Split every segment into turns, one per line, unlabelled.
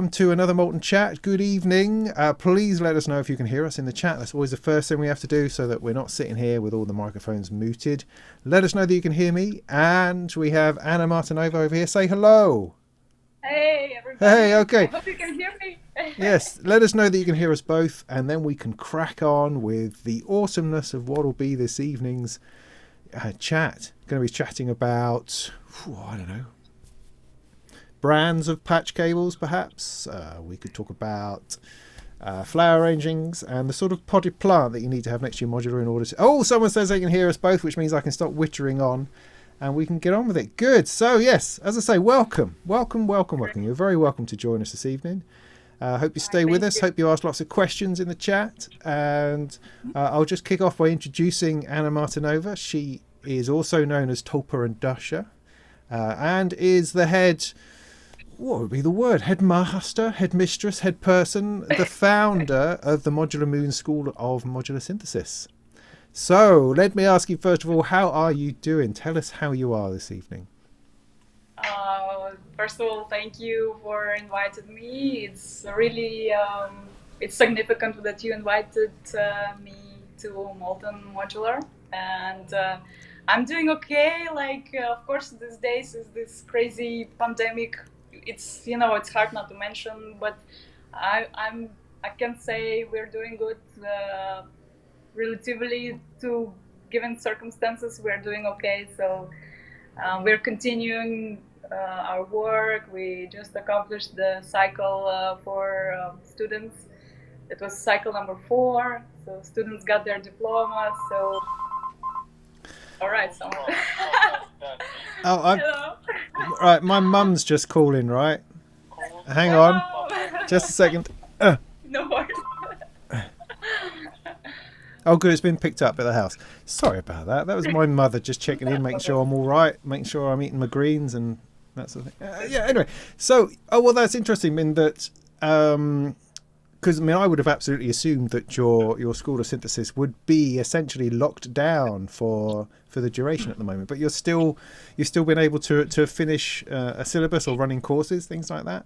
welcome to another Molten Chat. Good evening. Please let us know if you can hear us in the chat. That's always the first thing we have to do so that we're not sitting here with all the microphones muted. Let us know that you can hear me. And we have Anna Martinova over here. Say hello.
Hey, everybody.
Hey, okay.
I hope you can hear me.
Yes, let us know that you can hear us both, and then we can crack on with the awesomeness of what will be this evening's chat. Going to be chatting about, I don't know, brands of patch cables, perhaps. We could talk about flower arrangings and the sort of potted plant that you need to have next to your modular in order to... Oh, someone says they can hear us both, which means I can stop wittering on and we can get on with it. Good. So, yes, as I say, welcome. You're very welcome to join us this evening. Hope you stay with us. Hope you ask lots of questions in the chat. And I'll just kick off by introducing Anna Martinova. She is also known as Tulpa and Dusha and is the head... What would be the word? Headmaster, headmistress, head person, the founder of the Modular Moon School of Modular Synthesis. So, let me ask you first of all, how are you doing? Tell us how you are this evening.
First of all, thank you for inviting me. It's really it's significant that you invited me to Molten Modular, and I'm doing okay. Of course, these days is this crazy pandemic. It's it's hard not to mention, but I can say we're doing good relatively to given circumstances. We're doing okay, so we're continuing our work. We just accomplished the cycle for students. It was cycle number 4, so students got their diplomas. So all right, someone.
Hello. Right, my mum's just calling, right? Hang on. Just a second.
No worries.
Oh, good, it's been picked up at the house. Sorry about that. That was my mother just checking in, making sure I'm all right, making sure I'm eating my greens and that sort of thing. Yeah, anyway. So, that's interesting in that... because I would have absolutely assumed that your school of synthesis would be essentially locked down for the duration at the moment, but you've still been able to finish a syllabus or running courses, things like that.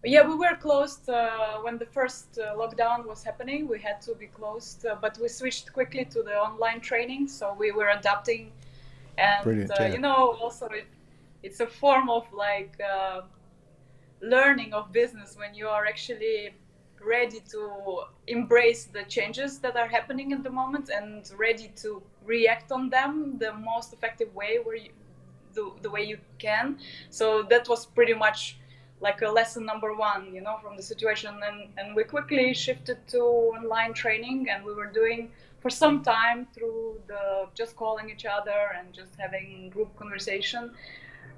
Yeah, we were closed when the first lockdown was happening. We had to be closed, but we switched quickly to the online training, so we were adapting, and
brilliant, yeah.
Also it's a form of learning of business when you are actually ready to embrace the changes that are happening at the moment and ready to react on them the most effective way the way you can. So that was pretty much like a lesson number 1, from the situation, and we quickly shifted to online training, and we were doing for some time through the just calling each other and just having group conversation,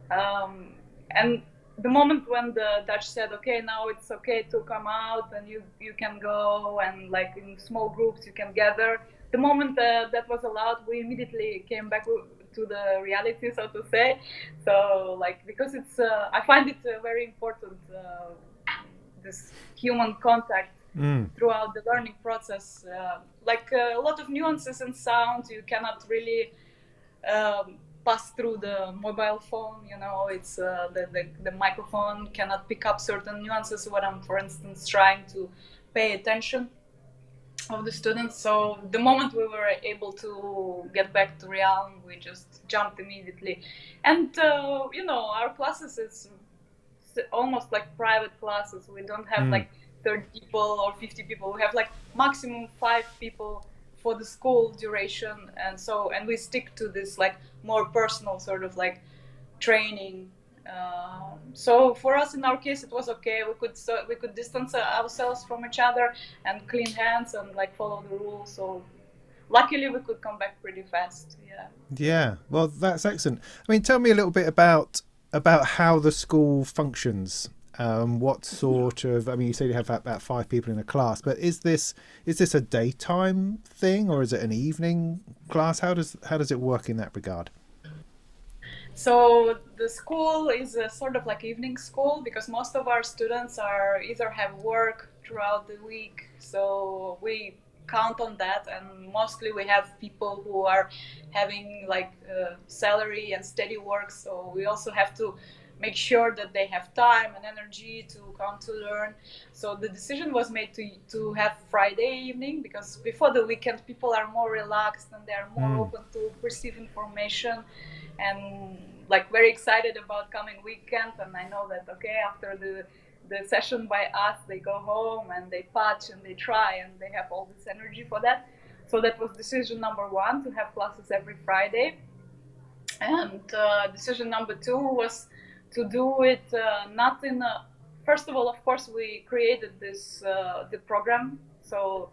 and the moment when the Dutch said, okay, now it's okay to come out and you can go and in small groups you can gather, the moment that was allowed, we immediately came back to the reality, so to say. So because it's I find it very important, this human contact throughout the learning process. A lot of nuances and sounds you cannot really pass through the mobile phone. It's the microphone cannot pick up certain nuances when I'm, for instance, trying to pay attention of the students. So the moment we were able to get back to realm, we just jumped immediately. And our classes is almost like private classes. We don't have 30 people or 50 people. We have maximum 5 people for the school duration, and we stick to this more personal sort of training. So for us, in our case, it was okay. We could distance ourselves from each other and clean hands and follow the rules. So luckily, we could come back pretty fast.
Yeah. Well, that's excellent. Tell me a little bit about how the school functions. What sort of? You say you have about 5 people in a class, but is this a daytime thing or is it an evening class? How does it work in that regard?
So the school is a sort of evening school because most of our students either have work throughout the week, so we count on that, and mostly we have people who are having salary and steady work, so we also have to make sure that they have time and energy to come to learn. So the decision was made to have Friday evening, because before the weekend people are more relaxed and they are more open to perceive information and like very excited about coming weekend. And I know that after the session by us, they go home and they patch and they try and they have all this energy for that. So that was decision number one, to have classes every Friday. And decision number two was to do it not in a... First of all, of course, we created this the program. So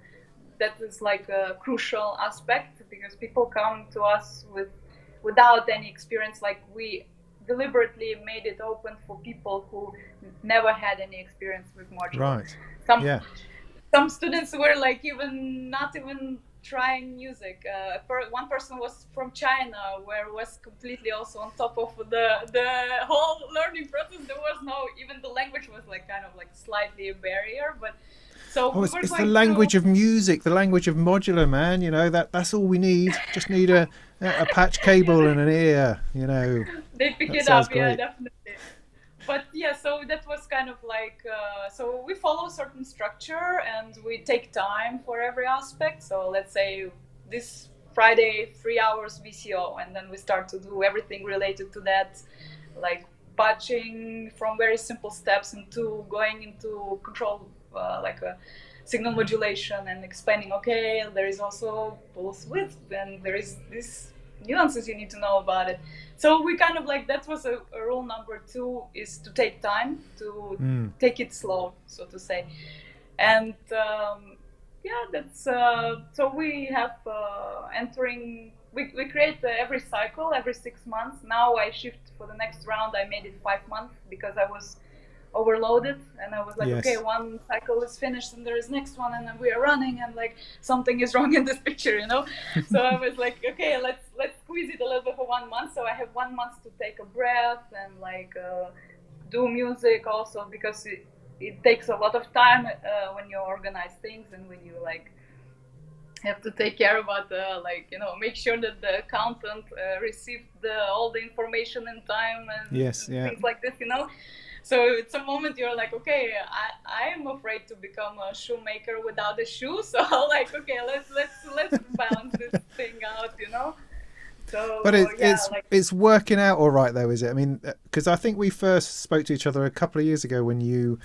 that is like a crucial aspect, because people come to us without any experience. Like, we deliberately made it open for people who never had any experience with modular.
Right.
Some students were like not even trying music. One person was from China, where was completely also on top of the whole learning process. There was no, even the language was like kind of like slightly a barrier, but so
it's the language of music, the language of modular, man. You know, that's all we need. Just need a patch cable and an ear. You know,
they pick it up. Great. Yeah, definitely. But yeah, so that was kind of like, so we follow certain structure and we take time for every aspect. So let's say this Friday, 3 hours VCO, and then we start to do everything related to that, like patching from very simple steps into going into control, like a signal modulation, and explaining, okay, there is also pulse width, and there is this nuances you need to know about it. So we kind of like, that was a rule number two, is to take time, to take it slow, so to say. And that's so we have entering, we create every cycle, every 6 months. Now I shift for the next round, I made it 5 months because I was overloaded, and I was like, okay, one cycle is finished and there is next one, and then we are running, and like something is wrong in this picture, you know. So I was like, okay, let's squeeze it a little bit for 1 month. So I have 1 month to take a breath and like do music also, because it takes a lot of time when you organize things, and when you like have to take care about like, you know, make sure that the accountant received all the information in time, and things like this, you know. So it's a moment you're like, okay, I am afraid to become a shoemaker without a shoe. So like, okay, let's balance this thing out, you know. So,
but it's working out all right though, is it? I mean, because I think we first spoke to each other a couple of years ago when you,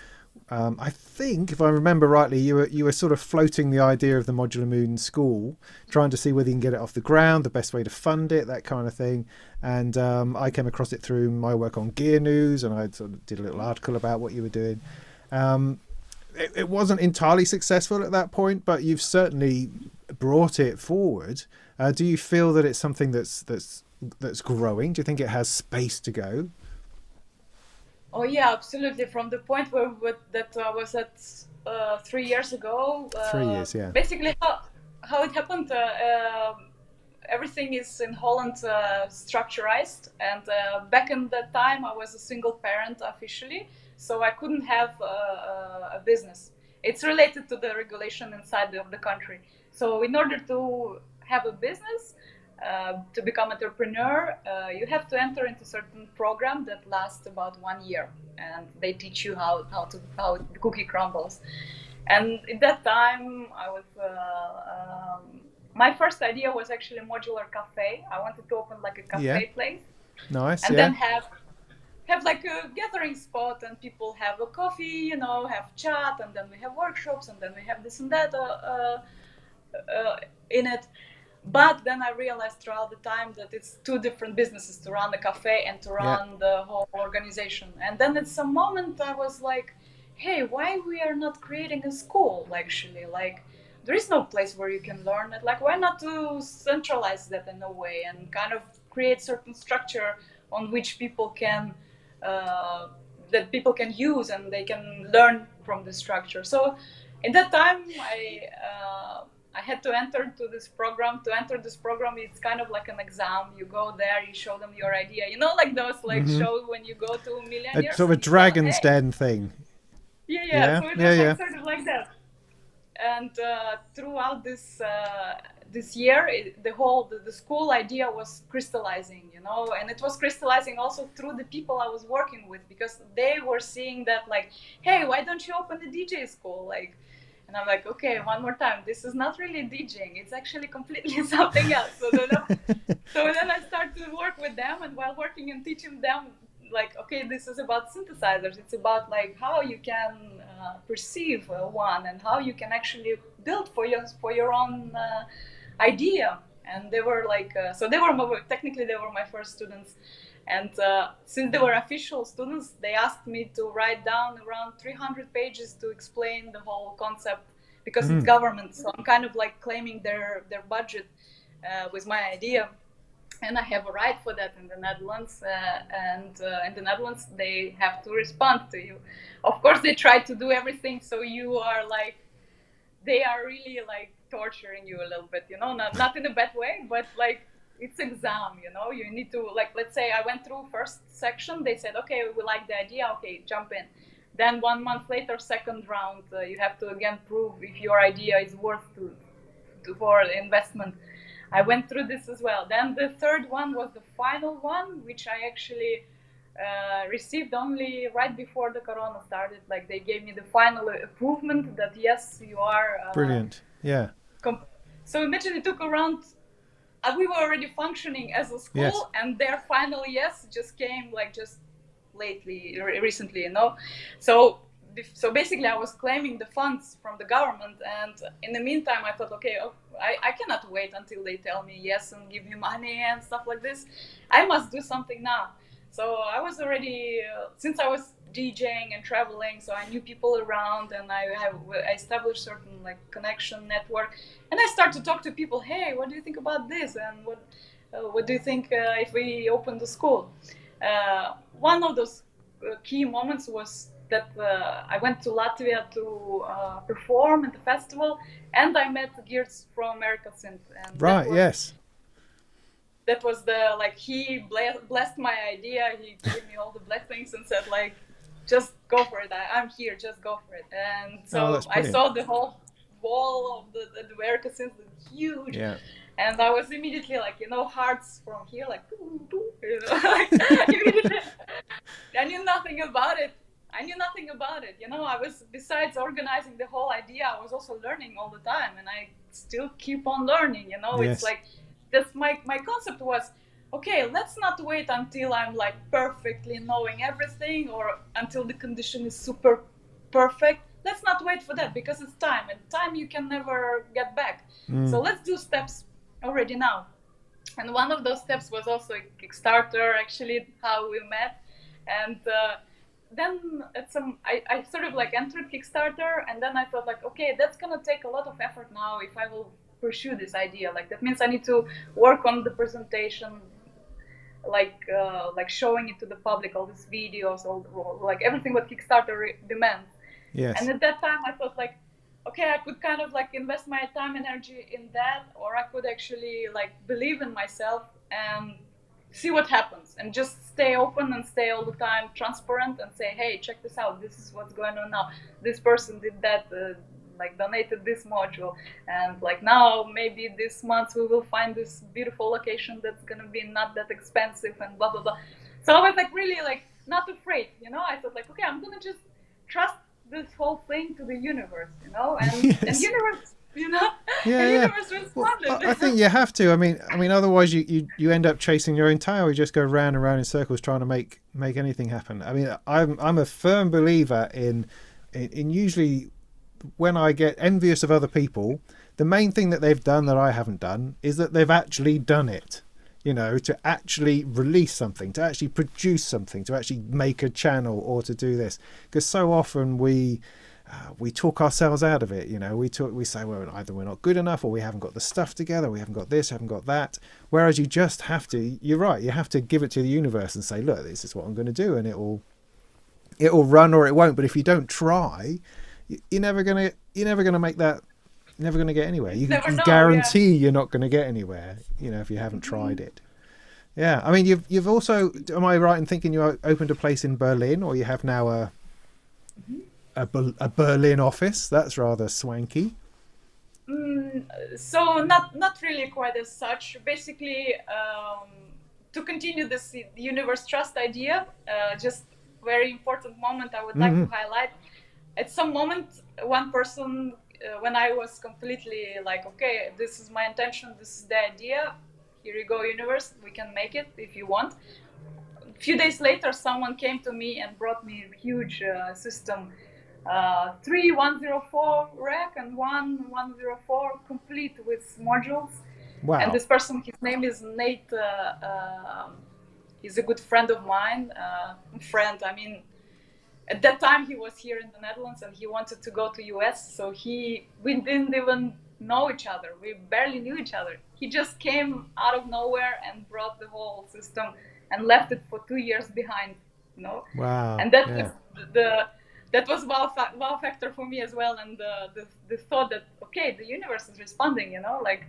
I think, if I remember rightly, you were sort of floating the idea of the Modular Moon school, trying to see whether you can get it off the ground, the best way to fund it, that kind of thing. And I came across it through my work on Gear News, and I sort of did a little article about what you were doing. It wasn't entirely successful at that point, but you've certainly brought it forward. Do you feel that it's something that's growing? Do you think it has space to go?
Oh yeah, absolutely. From the point where that was at 3 years ago.
3 years, yeah.
Basically, how it happened. Everything is in Holland structurized, and back in that time I was a single parent officially, so I couldn't have a business. It's related to the regulation inside of the country. So in order to have a business, to become entrepreneur, you have to enter into certain program that lasts about 1 year, and they teach you how the cookie crumbles. And at that time, I was my first idea was actually a modular cafe. I wanted to open like a cafe place,
nice,
and then have like a gathering spot, and people have a coffee, you know, have chat, and then we have workshops, and then we have this and that in it. But then I realized throughout the time that it's two different businesses, to run the cafe and to run the whole organization. And then at some moment I was like, hey, why we are not creating a school? Actually, like, there is no place where you can learn it. Like, why not to centralize that in a way and kind of create certain structure on which people can that people can use, and they can learn from the structure. So in that time I had to enter to this program. To enter this program, it's kind of like an exam. You go there, you show them your idea. You know, like those like shows when you go to millionaires.
Sort of a Dragon's Den thing.
Yeah. So it was like, sort of like that. And throughout this this year, the school idea was crystallizing, you know, and it was crystallizing also through the people I was working with, because they were seeing that, like, hey, why don't you open a DJ school? Like, and I'm like, okay, one more time, this is not really DJing, it's actually completely something else. So then I started to work with them, and while working and teaching them, like, okay, this is about synthesizers, it's about like how you can perceive one, and how you can actually build for your own idea. And they were like, so they were technically they were my first students, and since they were official students, they asked me to write down around 300 pages to explain the whole concept, because it's government, so I'm kind of like claiming their budget with my idea. And I have a right for that in the Netherlands, and in the Netherlands they have to respond to you. Of course, they try to do everything so you are like, they are really like torturing you a little bit, you know, not in a bad way, but like it's exam, you know, you need to, like, let's say I went through first section, they said, okay, we like the idea, okay, jump in. Then 1 month later, second round, you have to again prove if your idea is worth for investment. I went through this as well. Then the third one was the final one, which I actually received only right before the corona started. Like, they gave me the final approval that yes, you are
brilliant. Yeah.
So imagine it took around, we were already functioning as a school,
yes.
And their final yes just came like just recently, you know. So basically I was claiming the funds from the government, and in the meantime I thought, okay, I cannot wait until they tell me yes and give me money and stuff like this. I must do something now. So I was already, since I was DJing and traveling, so I knew people around, and I established certain like connection network, and I started to talk to people. Hey, what do you think about this? And what do you think if we open the school? One of those key moments was that I went to Latvia to perform at the festival, and I met Geertz from America Synth. And
right, yes.
That was he blessed my idea. He gave me all the blessings and said, like, just go for it. I'm here, just go for it. And so I saw the whole wall of the America Synth, huge.
Yeah.
And I was immediately like, you know, hearts from here, like, you know, like, immediately. I knew nothing about it. You know, I was, besides organizing the whole idea, I was also learning all the time, and I still keep on learning, you know.
Yes.
It's like, that's my concept was, okay, let's not wait until I'm like perfectly knowing everything, or until the condition is super perfect. Let's not wait for that, because it's time, and time you can never get back. So let's do steps already now. And one of those steps was also a Kickstarter, actually, how we met. And then I sort of like entered Kickstarter, and then I thought like, okay, that's gonna take a lot of effort now if I will pursue this idea. Like, that means I need to work on the presentation, like showing it to the public, all these videos, like everything what Kickstarter demands.
Yes.
And at that time I thought like, okay, I could kind of like invest my time, energy in that, or I could actually like believe in myself and see what happens, and just stay open and stay all the time transparent and say, hey, check this out, this is what's going on now, this person did that, like donated this module, and like now maybe this month we will find this beautiful location that's gonna be not that expensive, and blah blah blah. So I was like really like not afraid, you know. I thought like, okay, I'm gonna just trust this whole thing to the universe, you know, and
yes.
and universe, you know,
yeah,
the universe responded.
Well, I think you have to. I mean, otherwise you end up chasing your own tail. You just go round and round in circles trying to make anything happen. I mean, I'm a firm believer in usually when I get envious of other people, the main thing that they've done that I haven't done is that they've actually done it. You know, to actually release something, to actually produce something, to actually make a channel, or to do this. Because so often we talk ourselves out of it. You know, we say, well, either we're not good enough, or we haven't got the stuff together, we haven't got this, haven't got that. Whereas you just have to, you're right, you have to give it to the universe and say, look, this is what I'm going to do, and it will run or it won't. But if you don't try, you're never gonna make that. Never going to get anywhere. You guarantee you're not going to get anywhere, you know, if you haven't tried it. Yeah, I mean, you've also, am I right in thinking you opened a place in Berlin, or you have now a Berlin office? That's rather swanky.
So not really quite as such. Basically, to continue this universe trust idea, just very important moment I would like to highlight. At some moment, one person, when I was completely like, okay, this is my intention, this is the idea, here you go, universe, we can make it if you want. A few days later, someone came to me and brought me a huge system, 3104 rack and 1104 complete with modules.
Wow.
And this person, his name is Nate. He's a good friend of mine. I mean, at that time he was here in the Netherlands and he wanted to go to US. So we didn't even know each other. We barely knew each other. He just came out of nowhere and brought the whole system and left it for 2 years behind. You know?
Wow.
And that was that was wow factor for me as well. And the thought that, okay, the universe is responding, you know, like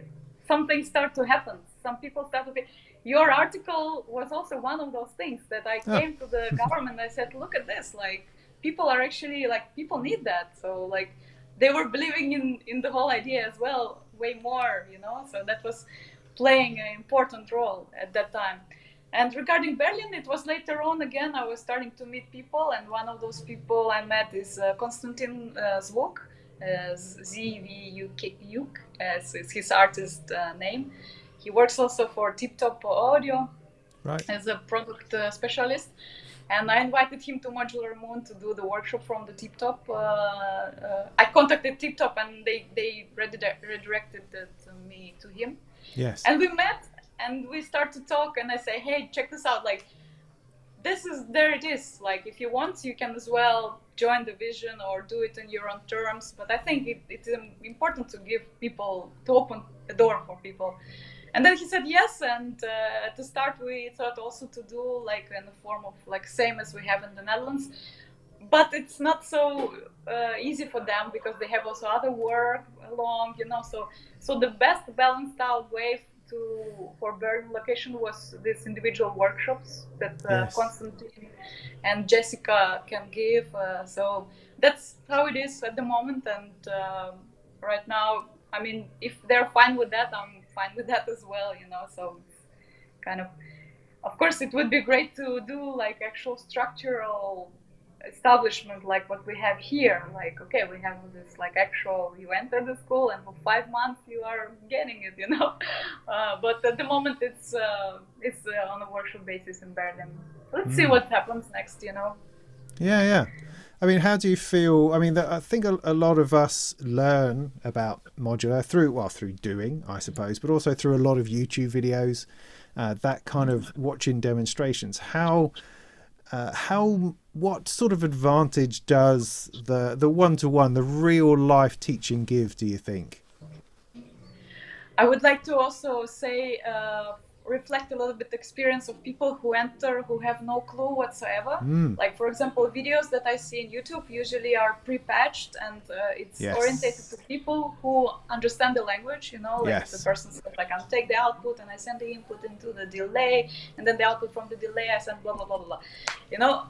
something started to happen. Some people started to. Your article was also one of those things that I came to the government. I said, look at this, like people are actually like, people need that. So like they were believing in the whole idea as well, way more, you know, so that was playing an important role at that time. And regarding Berlin, it was later on again, I was starting to meet people, and one of those people I met is Konstantin Zvuk, ZVUK, as is his artist name. He works also for Tip Top Audio as a product specialist. And I invited him to Modular Moon to do the workshop from the Tip Top. I contacted Tip Top and they redirected me to him.
Yes.
And we met and we start to talk and I say, hey, check this out. Like, there it is. Like, if you want, you can as well join the vision or do it in your own terms. But I think it's important to give people, to open the door for people. And then he said yes, and to start we thought also to do like in the form of like same as we have in the Netherlands, but it's not so easy for them because they have also other work along, you know. So the best balanced out way for Berlin location was these individual workshops that Konstantin and Jessica can give. So that's how it is at the moment, and right now, I mean, if they're fine with that, I'm fine with that as well, you know. So it's kind of course it would be great to do like actual structural establishment like what we have here. Like, okay, we have this like actual, you enter the school and for 5 months you are getting it, you know. But at the moment it's on a workshop basis in Berlin. Let's see what happens next, you know.
Yeah. I mean, how do you feel? I mean, I think a lot of us learn about modular through doing, I suppose, but also through a lot of YouTube videos, that kind of watching demonstrations. What sort of advantage does the one-to-one, the real life teaching give, do you think?
I would like to also say, reflect a little bit the experience of people who enter who have no clue whatsoever. Like, for example, videos that I see in YouTube usually are pre-patched and it's orientated to people who understand the language, you know, like the person says like, I'll take the output and I send the input into the delay, and then the output from the delay I send blah blah blah blah, you know.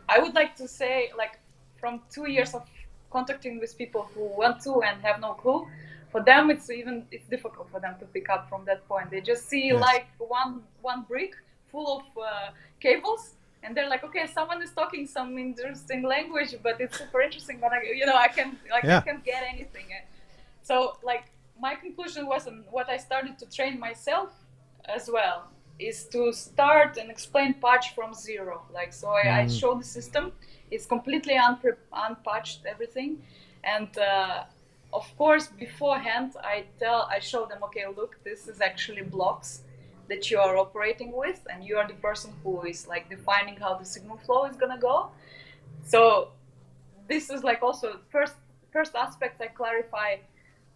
I would like to say, like, from 2 years of contacting with people who want to and have no clue, for them it's difficult for them to pick up from that point. They just see like one brick full of cables, and they're like, okay, someone is talking some interesting language, but it's super interesting, but I can't get anything. So like my conclusion was, and what I started to train myself as well, is to start and explain patch from zero. Like, so I show the system. It's completely unpatched, everything, and of course, beforehand, I show them, okay, look, this is actually blocks that you are operating with, and you are the person who is like defining how the signal flow is gonna go. So this is like also first aspect I clarify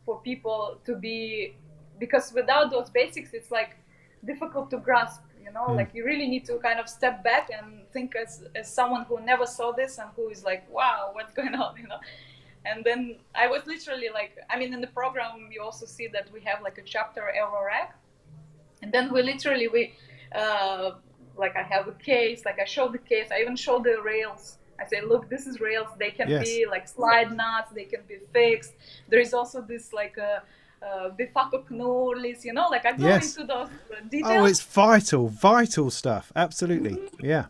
for people to be, because without those basics, it's like difficult to grasp, you know. Like, you really need to kind of step back and think as someone who never saw this and who is like, wow, what's going on, you know. And then I was literally like, I mean, in the program, you also see that we have like a chapter Eurorack. And then we like I have a case, like I show the case, I even show the rails I say, look, this is rails. They can
Yes.
be like slide nuts. They can be fixed. There is also this like bifako knurlis, you know, like I go
Yes.
into those details.
Oh, it's vital stuff. Absolutely. Yeah.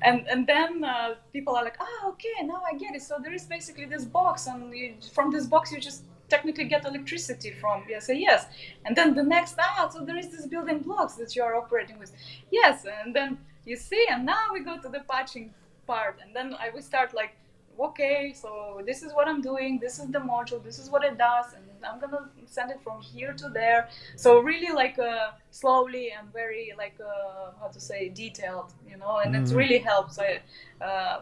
And then people are like, okay, now I get it. So there is basically this box, and from this box you just technically get electricity from. Yes, yes. And then the next, so there is this building blocks that you are operating with. Yes, and then you see, and now we go to the patching part, and then we start like, okay, so this is what I'm doing, this is the module, this is what it does, and I'm gonna send it from here to there. So really like slowly and very like how to say, detailed, you know, and it really helps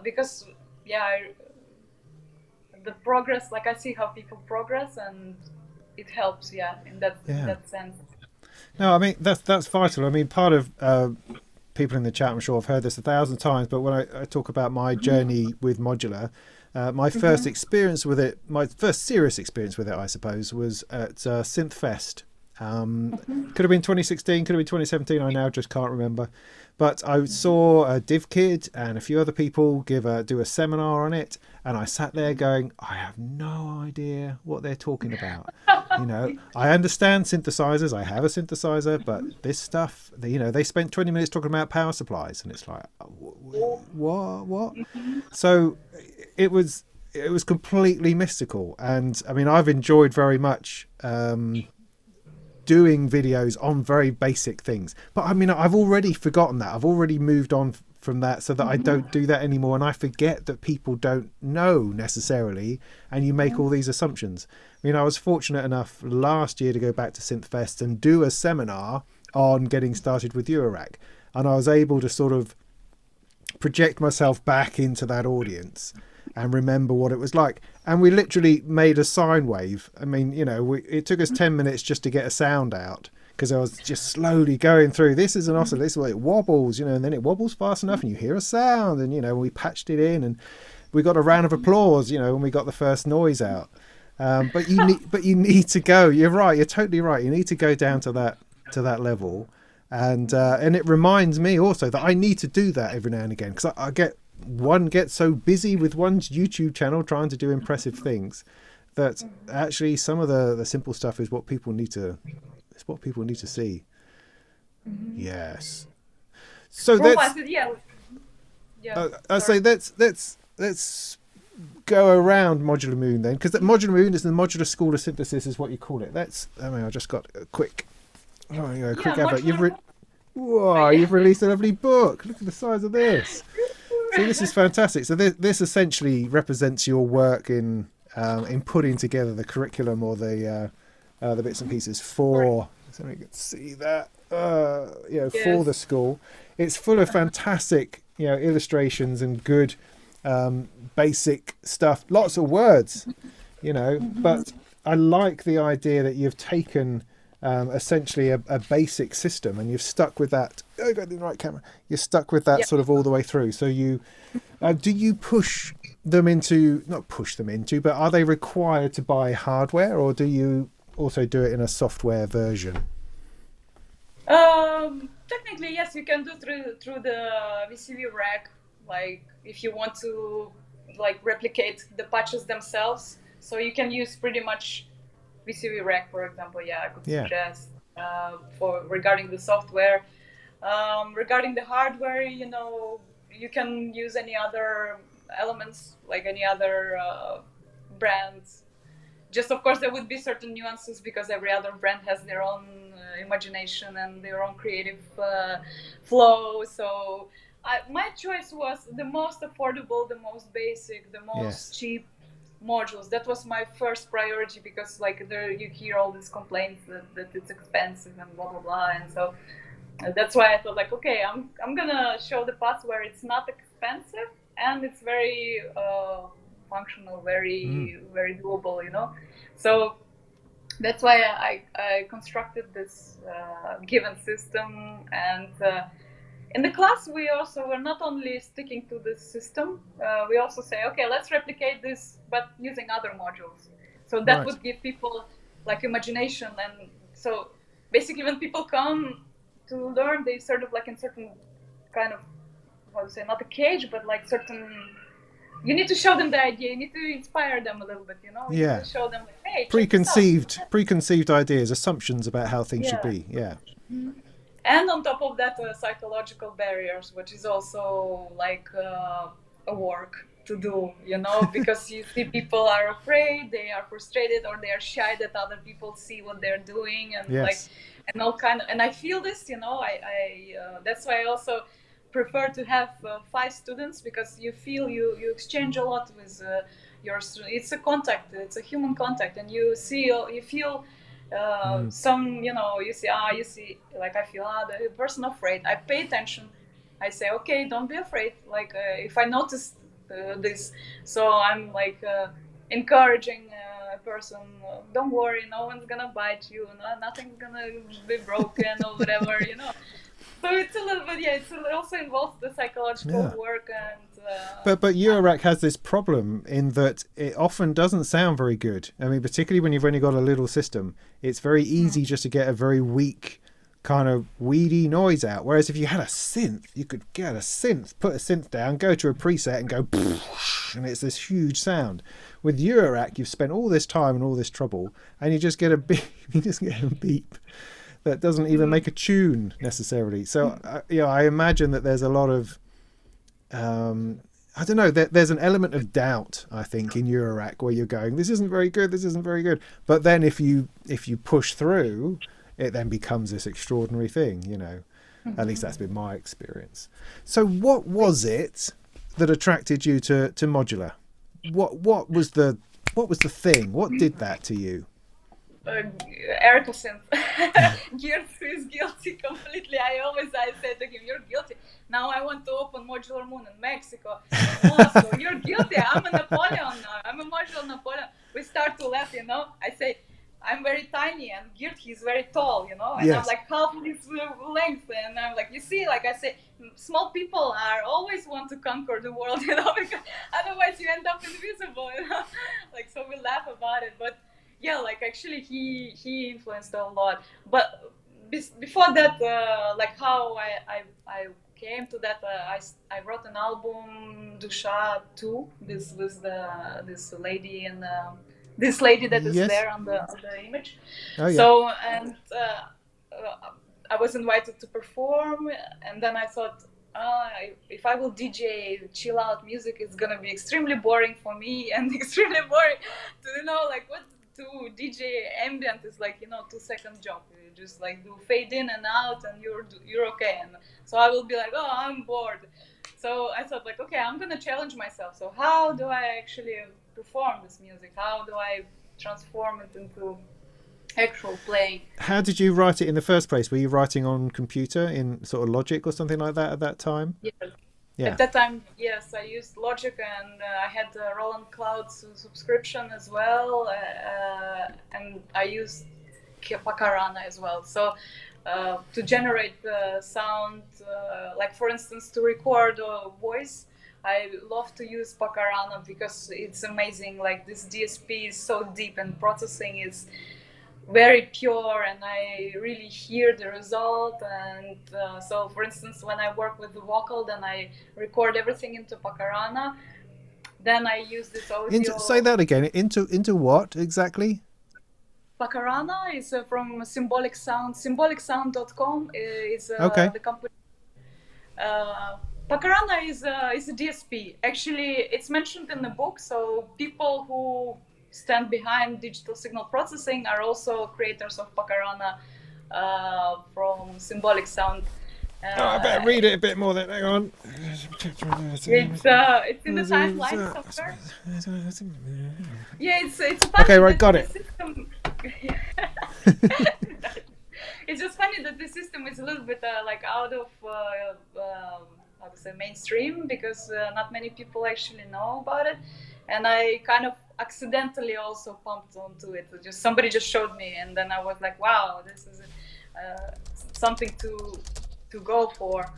because the progress, like I see how people progress, and it helps in that sense.
No, I mean that's vital. I mean, part of people in the chat, I'm sure, have heard this 1,000 times, but when I talk about my journey with Modular, my first experience with it, my first serious experience with it, I suppose, was at Synth Fest. Could have been 2016, could have been 2017, I now just can't remember. But I saw DivKid and a few other people do a seminar on it, and I sat there going, I have no idea what they're talking about. You know, I understand synthesizers, I have a synthesizer, but this stuff, you know, they spent 20 minutes talking about power supplies, and it's like, what? So it was completely mystical. And I mean, I've enjoyed very much doing videos on very basic things, but I mean, I've already forgotten that. I've already moved on from that, so that I don't do that anymore, and I forget that people don't know necessarily, and you make all these assumptions. I mean, I was fortunate enough last year to go back to Synthfest and do a seminar on getting started with Eurorack, and I was able to sort of project myself back into that audience and remember what it was like. And we literally made a sine wave. I mean, you know, it took us 10 minutes just to get a sound out, because I was just slowly going through, this is an oscillator, this is what it wobbles, you know, and then it wobbles fast enough and you hear a sound, and, you know, we patched it in, and we got a round of applause, you know, when we got the first noise out. But you need to go, you're right, you're totally right, you need to go down to that level. And it reminds me also that I need to do that every now and again, because I get so busy with one's YouTube channel trying to do impressive things that actually some of the simple stuff is what people need to see. Yes. So I say let's go around Modular Moon then, because Modular Moon is the Modular School of Synthesis, is what you call it. I just got a quick advert. You've released a lovely book. Look at the size of this. So this is fantastic. So this essentially represents your work in putting together the curriculum, or the bits and pieces for. So we can see that. For the school. It's full of fantastic, illustrations and good basic stuff. Lots of words, But I like the idea that you've taken essentially a basic system, and you've stuck with that. I got the right camera. You're stuck with that sort of all the way through. So you do you push them into, not push them into, but are they required to buy hardware, or do you also do it in a software version?
Technically, yes, you can do through the VCV rack. Like if you want to replicate the patches themselves, so you can use pretty much VCV rack, for example. I could suggest regarding the software. Regarding the hardware, you can use any other elements, like any other brands. Just of course there would be certain nuances, because every other brand has their own imagination and their own creative flow. So my choice was the most affordable, the most basic, the most cheap modules. That was my first priority, because you hear all these complaints that it's expensive and blah blah blah, and so that's why I thought okay, I'm gonna show the parts where it's not expensive and it's very functional, very very doable, So that's why I constructed this given system. And in the class we also were not only sticking to this system, we also say, okay, let's replicate this but using other modules. So that would give people imagination. And so basically when people come to learn, they sort of in certain kind of, how to say, not a cage, but certain you need to show them the idea. You need to inspire them a little bit. You know, you need
Yeah.
to show them like, hey, check this out.
Preconceived ideas, assumptions about how things should
Yeah.
be. Yeah.
And on top of that, psychological barriers, which is also like a work to do, you know, because you see people are afraid, they are frustrated, or they are shy that other people see what they're doing, and like,
Yes.
and all kind of, and I feel this, you know, that's why I also prefer to have 5 students, because you feel you exchange a lot with your students. It's a contact, it's a human contact, and you see, you feel some, you know, you see, like I feel, the person afraid. I pay attention. I say, okay, don't be afraid. Like if I notice this, so I'm like encouraging a person. Don't worry, no one's gonna bite you. No, nothing's gonna be broken or whatever, you know. So it's a little bit, yeah. It also involves the psychological
Yeah.
work and.
But Eurorack has this problem in that it often doesn't sound very good. I mean, particularly when you've only got a little system, it's very easy just to get a very weak kind of weedy noise out. Whereas if you had a synth, you could get a synth, put a synth down, go to a preset and go, and it's this huge sound. With Eurorack, you've spent all this time and all this trouble, and you just get a beep. You just get a beep that doesn't even make a tune necessarily. So, I imagine that there's a lot of I don't know. There's an element of doubt, I think, in Eurorack where you're going, this isn't very good. This isn't very good. But then if you push through, it then becomes this extraordinary thing. You know, at least that's been my experience. So, what was it that attracted you to Modular? What was the thing? What did that to you?
Erica synth. Geert is guilty completely. I say to him, you're guilty. Now I want to open Modular Moon in Mexico, in Moscow. You're guilty. I'm a Napoleon now. I'm a modular Napoleon. We start to laugh, you know. I say, I'm very tiny, and Geert, he's very tall, you know. And
Yes.
I'm like half his length, and I'm like, you see, like I say, small people are always want to conquer the world, you know, because otherwise you end up invisible, you know. Like, so we laugh about it, but yeah, like actually he influenced a lot. But before that, like how I came to that, I wrote an album, Dusha 2. This was this lady and this lady that is there on the image.
Oh, yeah.
So and I was invited to perform, and then I thought, if I will DJ chill out music, it's gonna be extremely boring for me and extremely boring to, you know, like what to DJ ambient is like, you know, 2-second job. You just like do fade in and out and you're okay. And so I will be like, oh, I'm bored. So I thought like, okay, I'm gonna challenge myself. So how do I actually perform this music? How do I transform it into actual playing?
How did you write it in the first place? Were you writing on computer in sort of Logic or something like that at that time?
Yes.
Yeah.
At that time, yes, I used Logic, and I had Roland Cloud's subscription as well, and I used Pacarana as well. So to generate the sound, like for instance, to record a voice, I love to use Pacarana because it's amazing. Like this DSP is so deep and processing is very pure, and I really hear the result. And so for instance, when I work with the vocal, then I record everything into Pacarana, then I use this audio.
Say that again. Into what exactly?
Pacarana is from Symbolic Sound. Symbolicsound.com is the company. Pacarana is a DSP. Actually, it's mentioned in the book, so people who stand behind digital signal processing are also creators of Pacarana from Symbolic Sound.
I better read it a bit more then. Hang on.
It's in the timeline somewhere. Yeah, it's funny.
Okay, right, got it.
It's just funny that the system is a little bit like out of how to say mainstream, because not many people actually know about it, and I kind of accidentally also pumped onto it. Just somebody just showed me, and then I was like, wow, this is something to go for.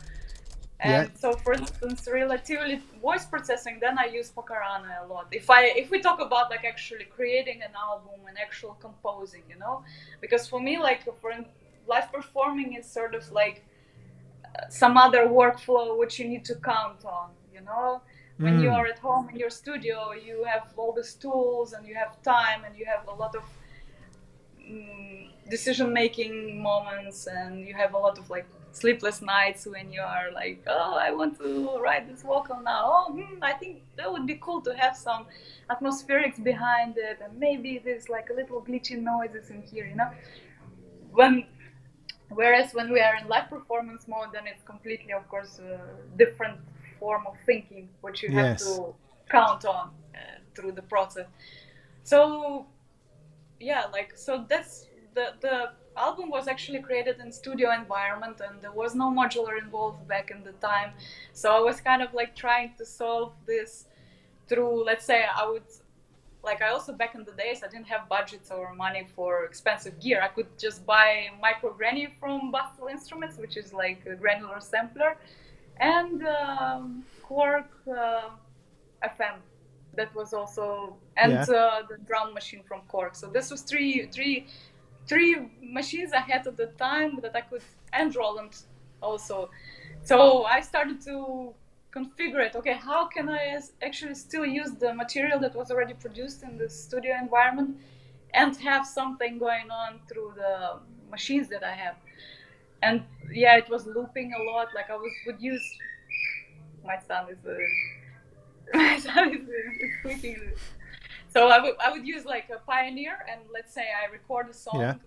And so for instance, relatively voice processing, then I use Pacarana a lot. If we talk about like actually creating an album and actual composing, you know, because for me, like for live performing is sort of like some other workflow which you need to count on, you know. when you are at home in your studio, you have all these tools and you have time and you have a lot of decision-making moments, and you have a lot of like sleepless nights when you are like, oh, I want to write this vocal now. Oh, I think that would be cool to have some atmospherics behind it, and maybe there's like a little glitchy noises in here, you know. Whereas when we are in live performance mode, then it's completely, of course, a different form of thinking, which you have to count on through the process. So yeah, like, so that's the album was actually created in studio environment, and there was no modular involved back in the time. So I was kind of like trying to solve this through, let's say, I also back in the days, I didn't have budgets or money for expensive gear. I could just buy micro granny from Bastel Instruments, which is like a granular sampler, and Quark FM. That was also, and the drum machine from Quark. So this was three machines I had at the time that I could, and Roland also. So I started to configure it. Okay, how can I actually still use the material that was already produced in the studio environment and have something going on through the machines that I have? And yeah, it was looping a lot. Like I would use, my son is squeaking. So I would use like a Pioneer, and let's say I record a song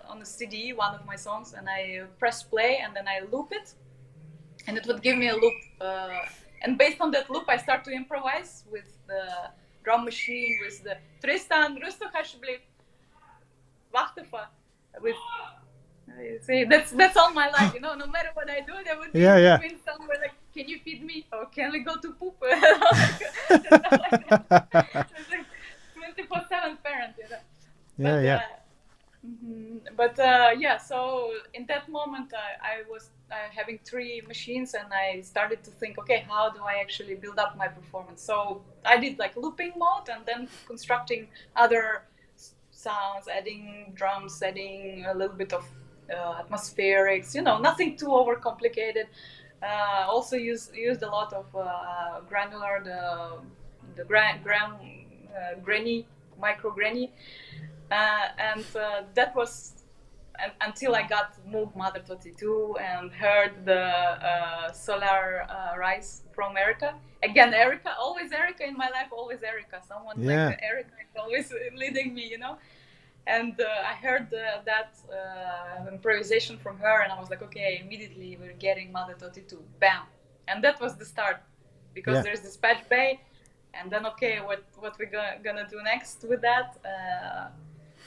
on a CD, one of my songs, and I press play, and then I loop it, and it would give me a loop. And based on that loop, I start to improvise with the drum machine, with the Tristan, rustig alsjeblieft, wacht even, with. You see, that's all my life, you know. No matter what I do, there would be between somewhere like, can you feed me, or can we go to poop? It's like 24/7 parent, you know. But so in that moment, I was having 3 machines, and I started to think, okay, how do I actually build up my performance? So I did like looping mode, and then constructing other sounds, adding drums, adding a little bit of atmospherics, you know, nothing too overcomplicated. Also used a lot of granular, the granny, micro granny, and that was until I got Moog Mother 32 and heard the Solar Rise from Erica. Again, Erica, always Erica in my life, always Erica. Someone like Erica is always leading me, you know. And I heard that improvisation from her, and I was like, okay, immediately we're getting Mother 32, bam. And that was the start, because there's this patch bay, and then, okay, what we're gonna do next with that?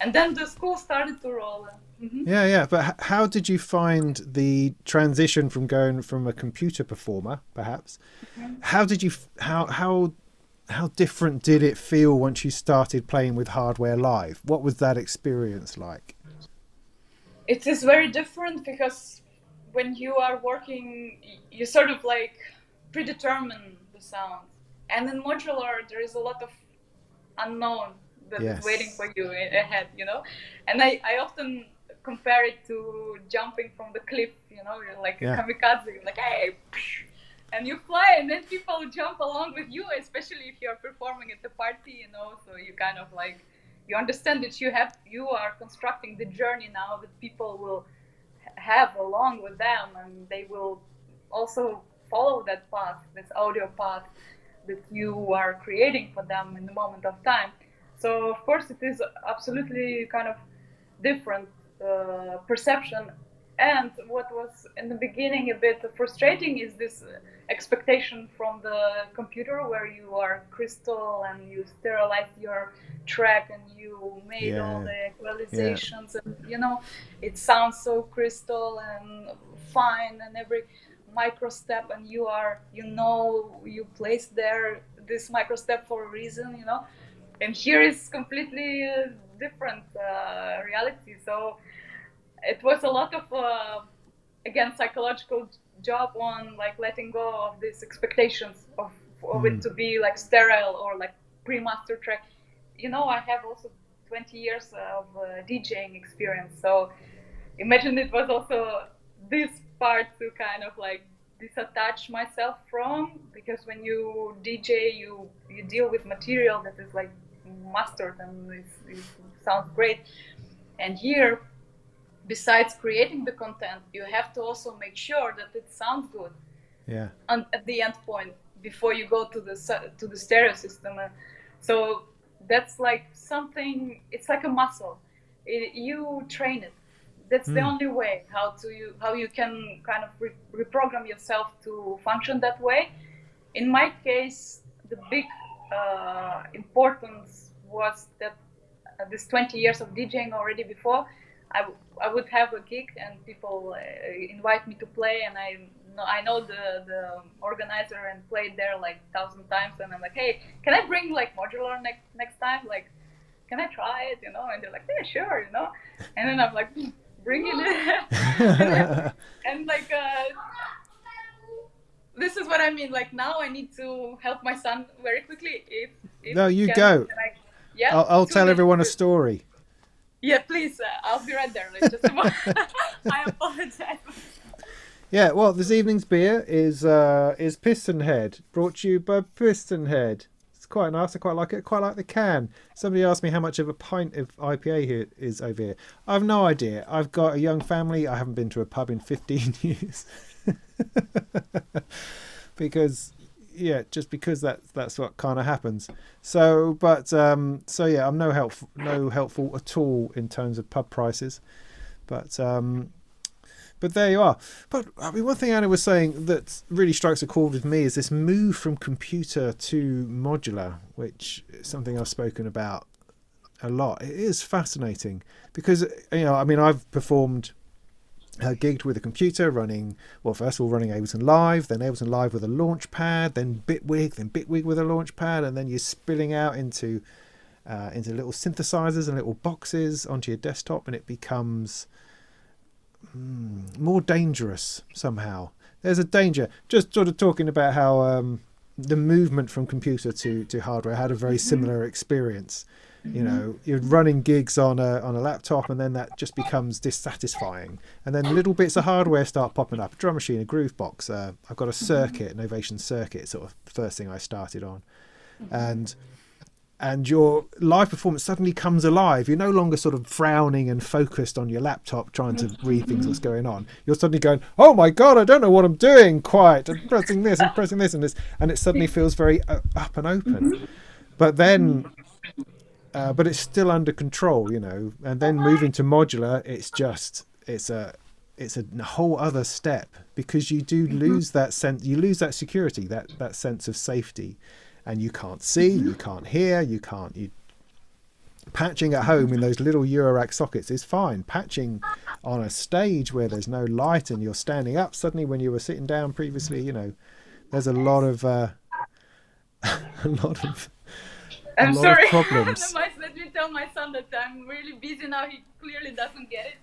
And then the school started to roll.
But how did you find the transition from going from a computer performer, perhaps? How did you, how different did it feel once you started playing with hardware live? What was that experience like?
It is very different, because when you are working, you sort of like predetermine the sound. And in modular, there is a lot of unknown that is waiting for you ahead, you know? And I often compare it to jumping from the cliff, you know? You're like a kamikaze, like, hey, and you fly, and then people jump along with you, especially if you're performing at the party, you know. So you kind of like, you understand that you are constructing the journey now that people will have along with them, and they will also follow that path, this audio path that you are creating for them in the moment of time. So of course it is absolutely kind of different perception. And what was in the beginning a bit frustrating is this expectation from the computer, where you are crystal and you sterilize your track and you made all the equalizations, and you know, it sounds so crystal and fine, and every micro step, and you place there this micro step for a reason, you know. And here is completely different reality. So it was a lot of again, psychological job on like letting go of these expectations of it to be like sterile or like pre-master track. You know, I have also 20 years of DJing experience, so imagine it was also this part to kind of like disattach myself from, because when you DJ, you deal with material that is like mastered and it sounds great. And here, besides creating the content, you have to also make sure that it sounds good.
Yeah.
And at the end point, before you go to the stereo system, so that's like something. It's like a muscle. You train it. That's the only way how you can kind of reprogram yourself to function that way. In my case, the big importance was that this 20 years of DJing already before, I would have a gig and people invite me to play, and I know the organizer and played there like 1,000 times, and I'm like, hey, can I bring like modular next time? Like, can I try it? You know? And they're like, yeah, sure, you know. And then I'm like, bring it. and like this is what I mean. Like now I need to help my son very quickly. If
no, you go. Yeah, I'll tell everyone a story.
Yeah, please. I'll be right there. Like, just I apologize.
Yeah, well, this evening's beer is Piston Head, brought to you by Piston Head. It's quite nice. I quite like it. Quite like the can. Somebody asked me how much of a pint of IPA here is over here. I have no idea. I've got a young family. I haven't been to a pub in 15 years. because that's what kind of happens. So yeah, I'm no helpful at all in terms of pub prices. But there you are. But I mean, one thing Anna was saying that really strikes a chord with me is this move from computer to modular, which is something I've spoken about a lot. It is fascinating because, you know, I mean, I've performed, gigged with a computer running Ableton Live, then Ableton Live with a launch pad, then Bitwig with a launch pad, and then you're spilling out into little synthesizers and little boxes onto your desktop, and it becomes more dangerous somehow. There's a danger. Just sort of talking about how the movement from computer to hardware had a very similar experience. You know, you're running gigs on a laptop, and then that just becomes dissatisfying. And then little bits of hardware start popping up. A drum machine, a groove box. I've got a circuit, an Ovation circuit, sort of first thing I started on. And your live performance suddenly comes alive. You're no longer sort of frowning and focused on your laptop trying to read things what's going on. You're suddenly going, oh my God, I don't know what I'm doing quite. I'm pressing this and pressing this and this. And it suddenly feels very up and open. But then... but it's still under control, you know. And then moving to modular, it's a whole other step, because you do lose that sense, you lose that security, that sense of safety, and you can't see, you can't hear, patching at home in those little Eurorack sockets is fine. Patching on a stage where there's no light and you're standing up suddenly when you were sitting down previously, you know, there's a lot of
I'm sorry.
Problems.
Let me tell my son that I'm really busy now. He clearly doesn't get it.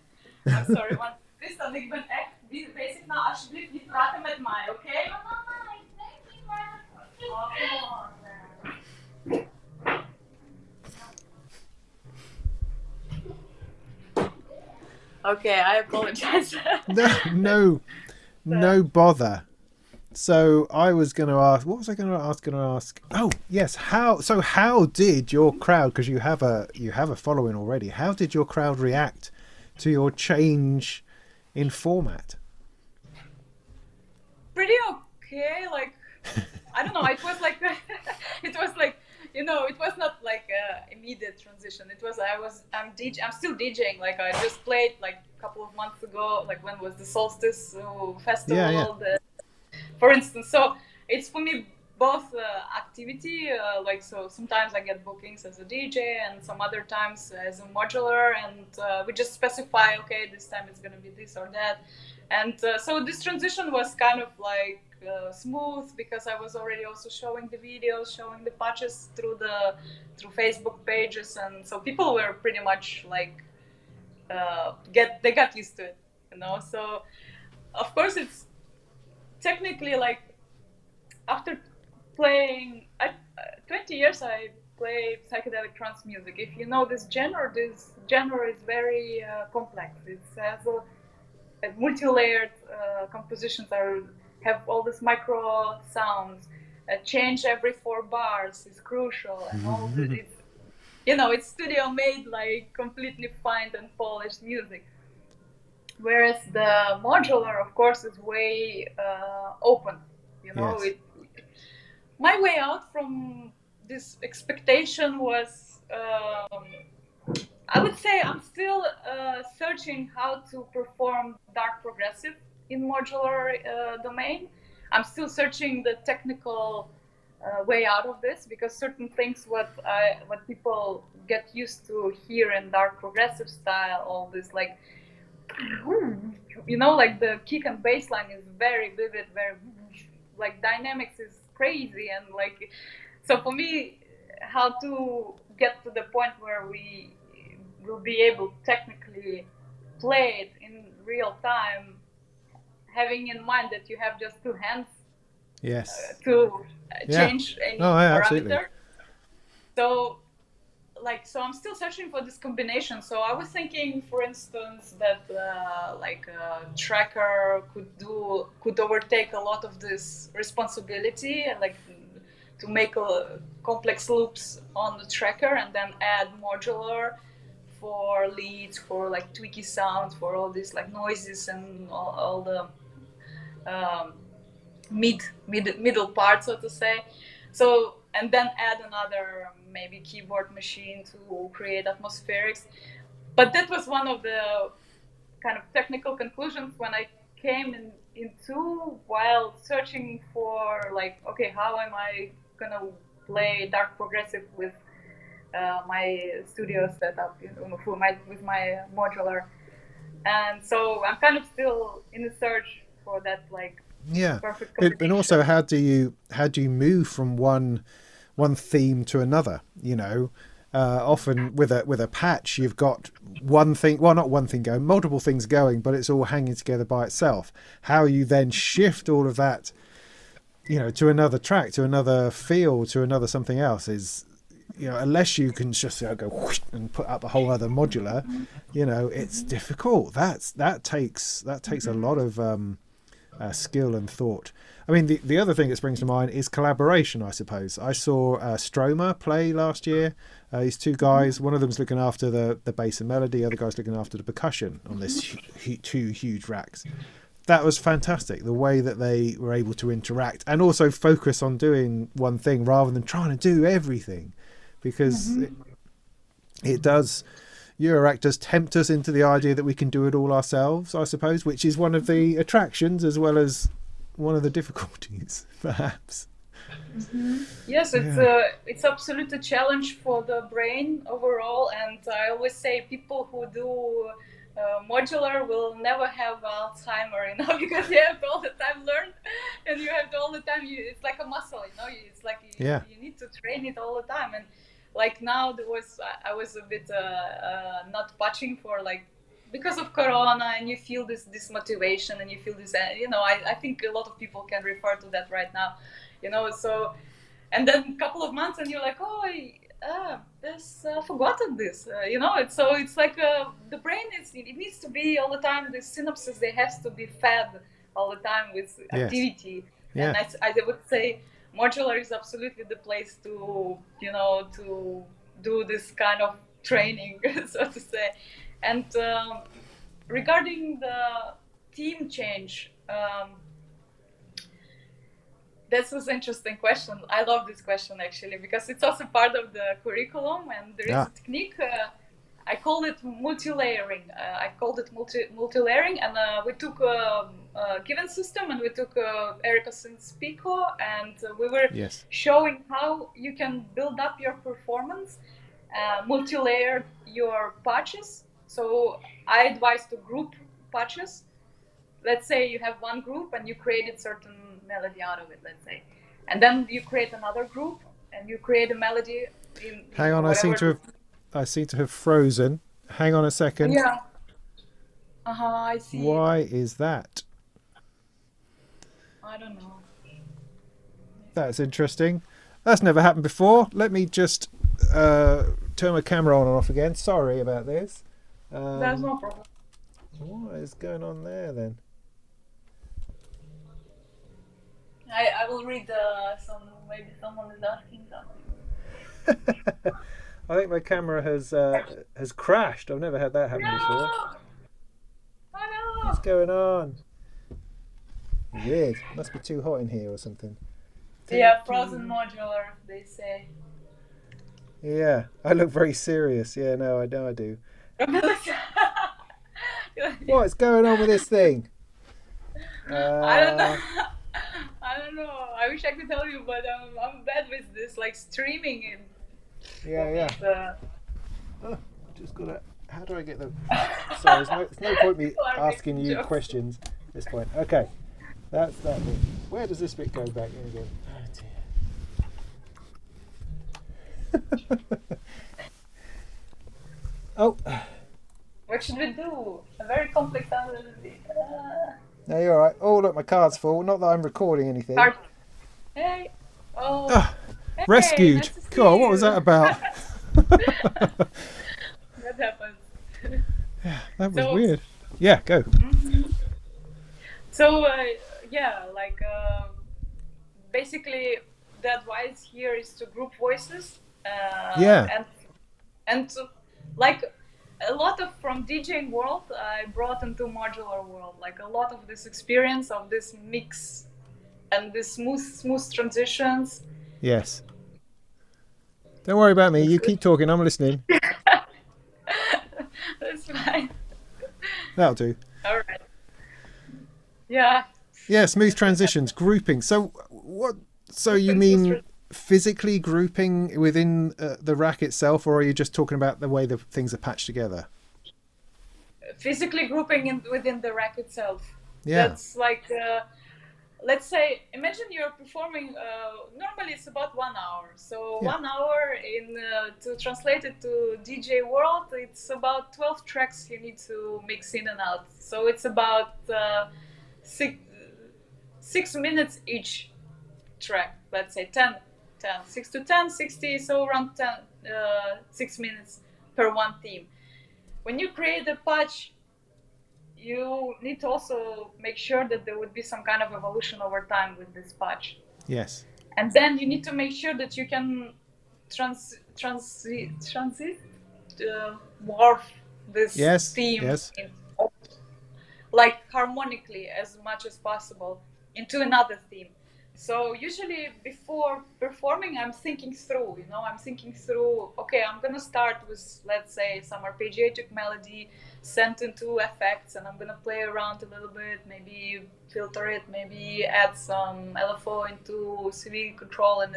I'm sorry. Want this dat ik ben echt bezig nou alsjeblieft niet praten met mij, oké? Mama, ik denk niet maar. Okay, I apologize.
No bother. So I was going to ask, what was I going to ask? Oh, yes. How did your crowd, because you have a following already, how did your crowd react to your change in format?
Pretty okay. Like, I don't know. It was like, you know, it was not like an immediate transition. It was, I'm still DJing. Like, I just played like a couple of months ago, like when was the Solstice festival, for instance. So it's for me both activity, like, so sometimes I get bookings as a DJ and some other times as a modular, and we just specify, okay, this time it's going to be this or that. And so this transition was kind of like smooth, because I was already also showing the videos, showing the patches through Facebook pages, and so people were pretty much like they got used to it, you know. So of course it's technically like, after playing 20 years, I play psychedelic trance music. If you know this genre is very complex. It has multi-layered compositions are have all these micro sounds. Change every 4 bars is crucial, and all this. It's studio made, like completely fine and polished music. Whereas the modular, of course, is way open.
Yes.
My way out from this expectation was, I would say, I'm still searching how to perform dark progressive in modular domain. I'm still searching the technical way out of this, because certain things what people get used to here in dark progressive style, all this like like the kick and bass line is very vivid, very like dynamics is crazy, and like, so for me, how to get to the point where we will be able technically play it in real time, having in mind that you have just 2 hands
Yes.
to change any parameter.
Absolutely.
So I'm still searching for this combination. So I was thinking, for instance, that like a tracker could overtake a lot of this responsibility, like to make complex loops on the tracker, and then add modular for leads, for like tweaky sounds, for all these like noises and all the middle part, so to say. So, and then add another maybe keyboard machine to create atmospherics. But that was one of the kind of technical conclusions when I came into while searching for like, okay, how am I gonna play dark progressive with my studio setup with my modular. And so I'm kind of still in the search for that like perfect combination.
And also, how do you move from one theme to another? Often with a patch, you've got one thing, well, not one thing going, multiple things going, but it's all hanging together by itself. How you then shift all of that, to another track, to another feel, to another something else is, unless you can just go whoosh and put up a whole other modular, it's difficult. That takes a lot of skill and thought. I mean, the other thing that springs to mind is collaboration, I suppose. I saw Stroma play last year. These 2 guys, one of them's looking after the bass and melody, the other guy's looking after the percussion on this 2 huge racks. That was fantastic, the way that they were able to interact and also focus on doing one thing rather than trying to do everything, because it does... Eurorack does tempt us into the idea that we can do it all ourselves, I suppose, which is one of the attractions as well as one of the difficulties, perhaps.
Yes, it's absolutely a challenge for the brain overall, and I always say people who do modular will never have Alzheimer, because you have to all the time learn, and you have to all the time. It's like a muscle, It's like you need to train it all the time, and like now I was a bit not patching for like because of Corona, and you feel this motivation, and you feel this I think a lot of people can refer to that right now, so, and then a couple of months and you're like, oh, forgotten this, it's like the brain it needs to be all the time, the synapses, they have to be fed all the time with activity. And I would say modular is absolutely the place to to do this kind of training, so to say. And regarding the theme change, this was an interesting question. I love this question actually, because it's also part of the curriculum, and there is a technique. I called it multi-layering. Multi-layering, and we took a given system, and we took Erica Synths Pico, and we were showing how you can build up your performance, multi-layer your patches. So I advise to group patches. Let's say you have one group and you created certain melody out of it, let's say, and then you create another group and you create a melody in
hang on, I seem to have frozen. Hang on a second.
Yeah. I see.
Why is that?
I don't know.
That's interesting. That's never happened before. Let me just turn my camera on and off again. Sorry about this.
That's no problem.
What is going on there then?
I will read some. Maybe someone is asking something.
I think my camera has crashed. I've never had that happen before.
No! Oh
What's going on? Weird. Must be too hot in here or something.
no! Yeah, frozen modular, they say.
Yeah, I look very serious. Yeah, no, I know I do. What's going on with this thing?
I don't know. I don't know. I wish I could tell you, but I'm bad with this, like streaming and.
Yeah. Oh, just gotta. How do I get the? Sorry, there's no point me asking you questions at this point. Okay, that's that bit. Where does this bit go back? There we go. Oh dear. Oh.
What should we do? A very complex analysis.
No, you're all right. Oh, look, my card's full. Not that I'm recording anything.
Hey. Oh. Hey,
rescued.
nice to see
God, what
you.
was that about?
That happens.
Yeah, that was weird. Yeah, go.
So, basically, the advice here is to group voices. And to, like a lot of from DJing world, I brought into modular world. Like a lot of this experience of this mix and this smooth transitions.
Yes. Don't worry about me. You keep talking. I'm listening.
That's fine.
That'll do.
All right. Yeah.
Yeah, smooth transitions, grouping. So what? So you mean physically grouping within the rack itself, or are you just talking about the way the things are patched together?
Physically grouping within the rack itself.
Yeah.
That's like, let's say, imagine you're performing. Normally it's about 1 hour. So 1 hour to translate it to DJ world, it's about 12 tracks you need to mix in and out. So it's about 6 minutes each track. Let's say 6 to 10, 60, so around 6 minutes per one theme. When you create a patch, you need to also make sure that there would be some kind of evolution over time with this patch.
Yes.
And then you need to make sure that you can morph this theme like harmonically as much as possible into another theme. So usually before performing, I'm thinking through, okay, I'm going to start with, let's say, some arpeggiatic melody sent into effects, and I'm going to play around a little bit, maybe filter it, maybe add some LFO into CV control, and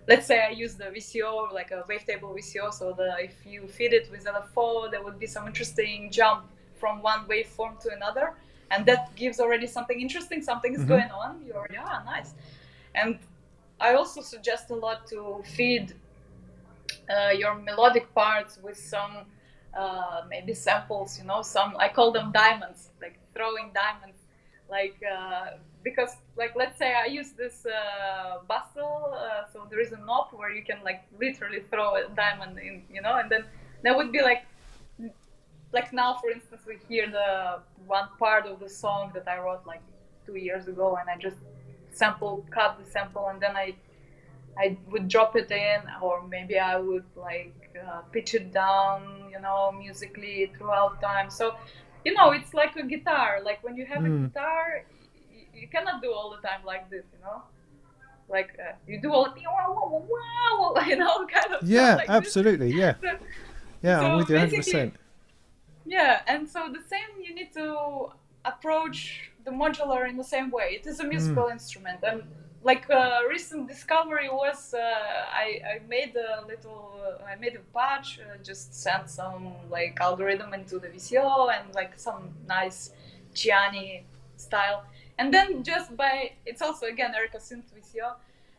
let's say I use the VCO, like a wavetable VCO, so if you feed it with LFO, there would be some interesting jump from one waveform to another. And that gives already something interesting, something is going on. Nice. And I also suggest a lot to feed your melodic parts with some maybe samples, I call them diamonds, like throwing diamonds. Because let's say I use this bustle, so there is a knob where you can literally throw a diamond in, and then that would be like now, for instance, we hear the one part of the song that I wrote 2 years ago, and I just cut the sample, and then I would drop it in, or maybe I would pitch it down, musically throughout time. So, it's like a guitar. Like when you have a guitar, you cannot do all the time like this, you do all, kind of.
Yeah,
like
absolutely.
This.
Yeah. Yeah,
so
I'm with you 100%.
Yeah, and so the same, you need to approach the modular in the same way. It is a musical instrument, and recent discovery was I made a patch, just sent some algorithm into the VCO and some nice Gianni style, and then it's also again Erica synth VCO.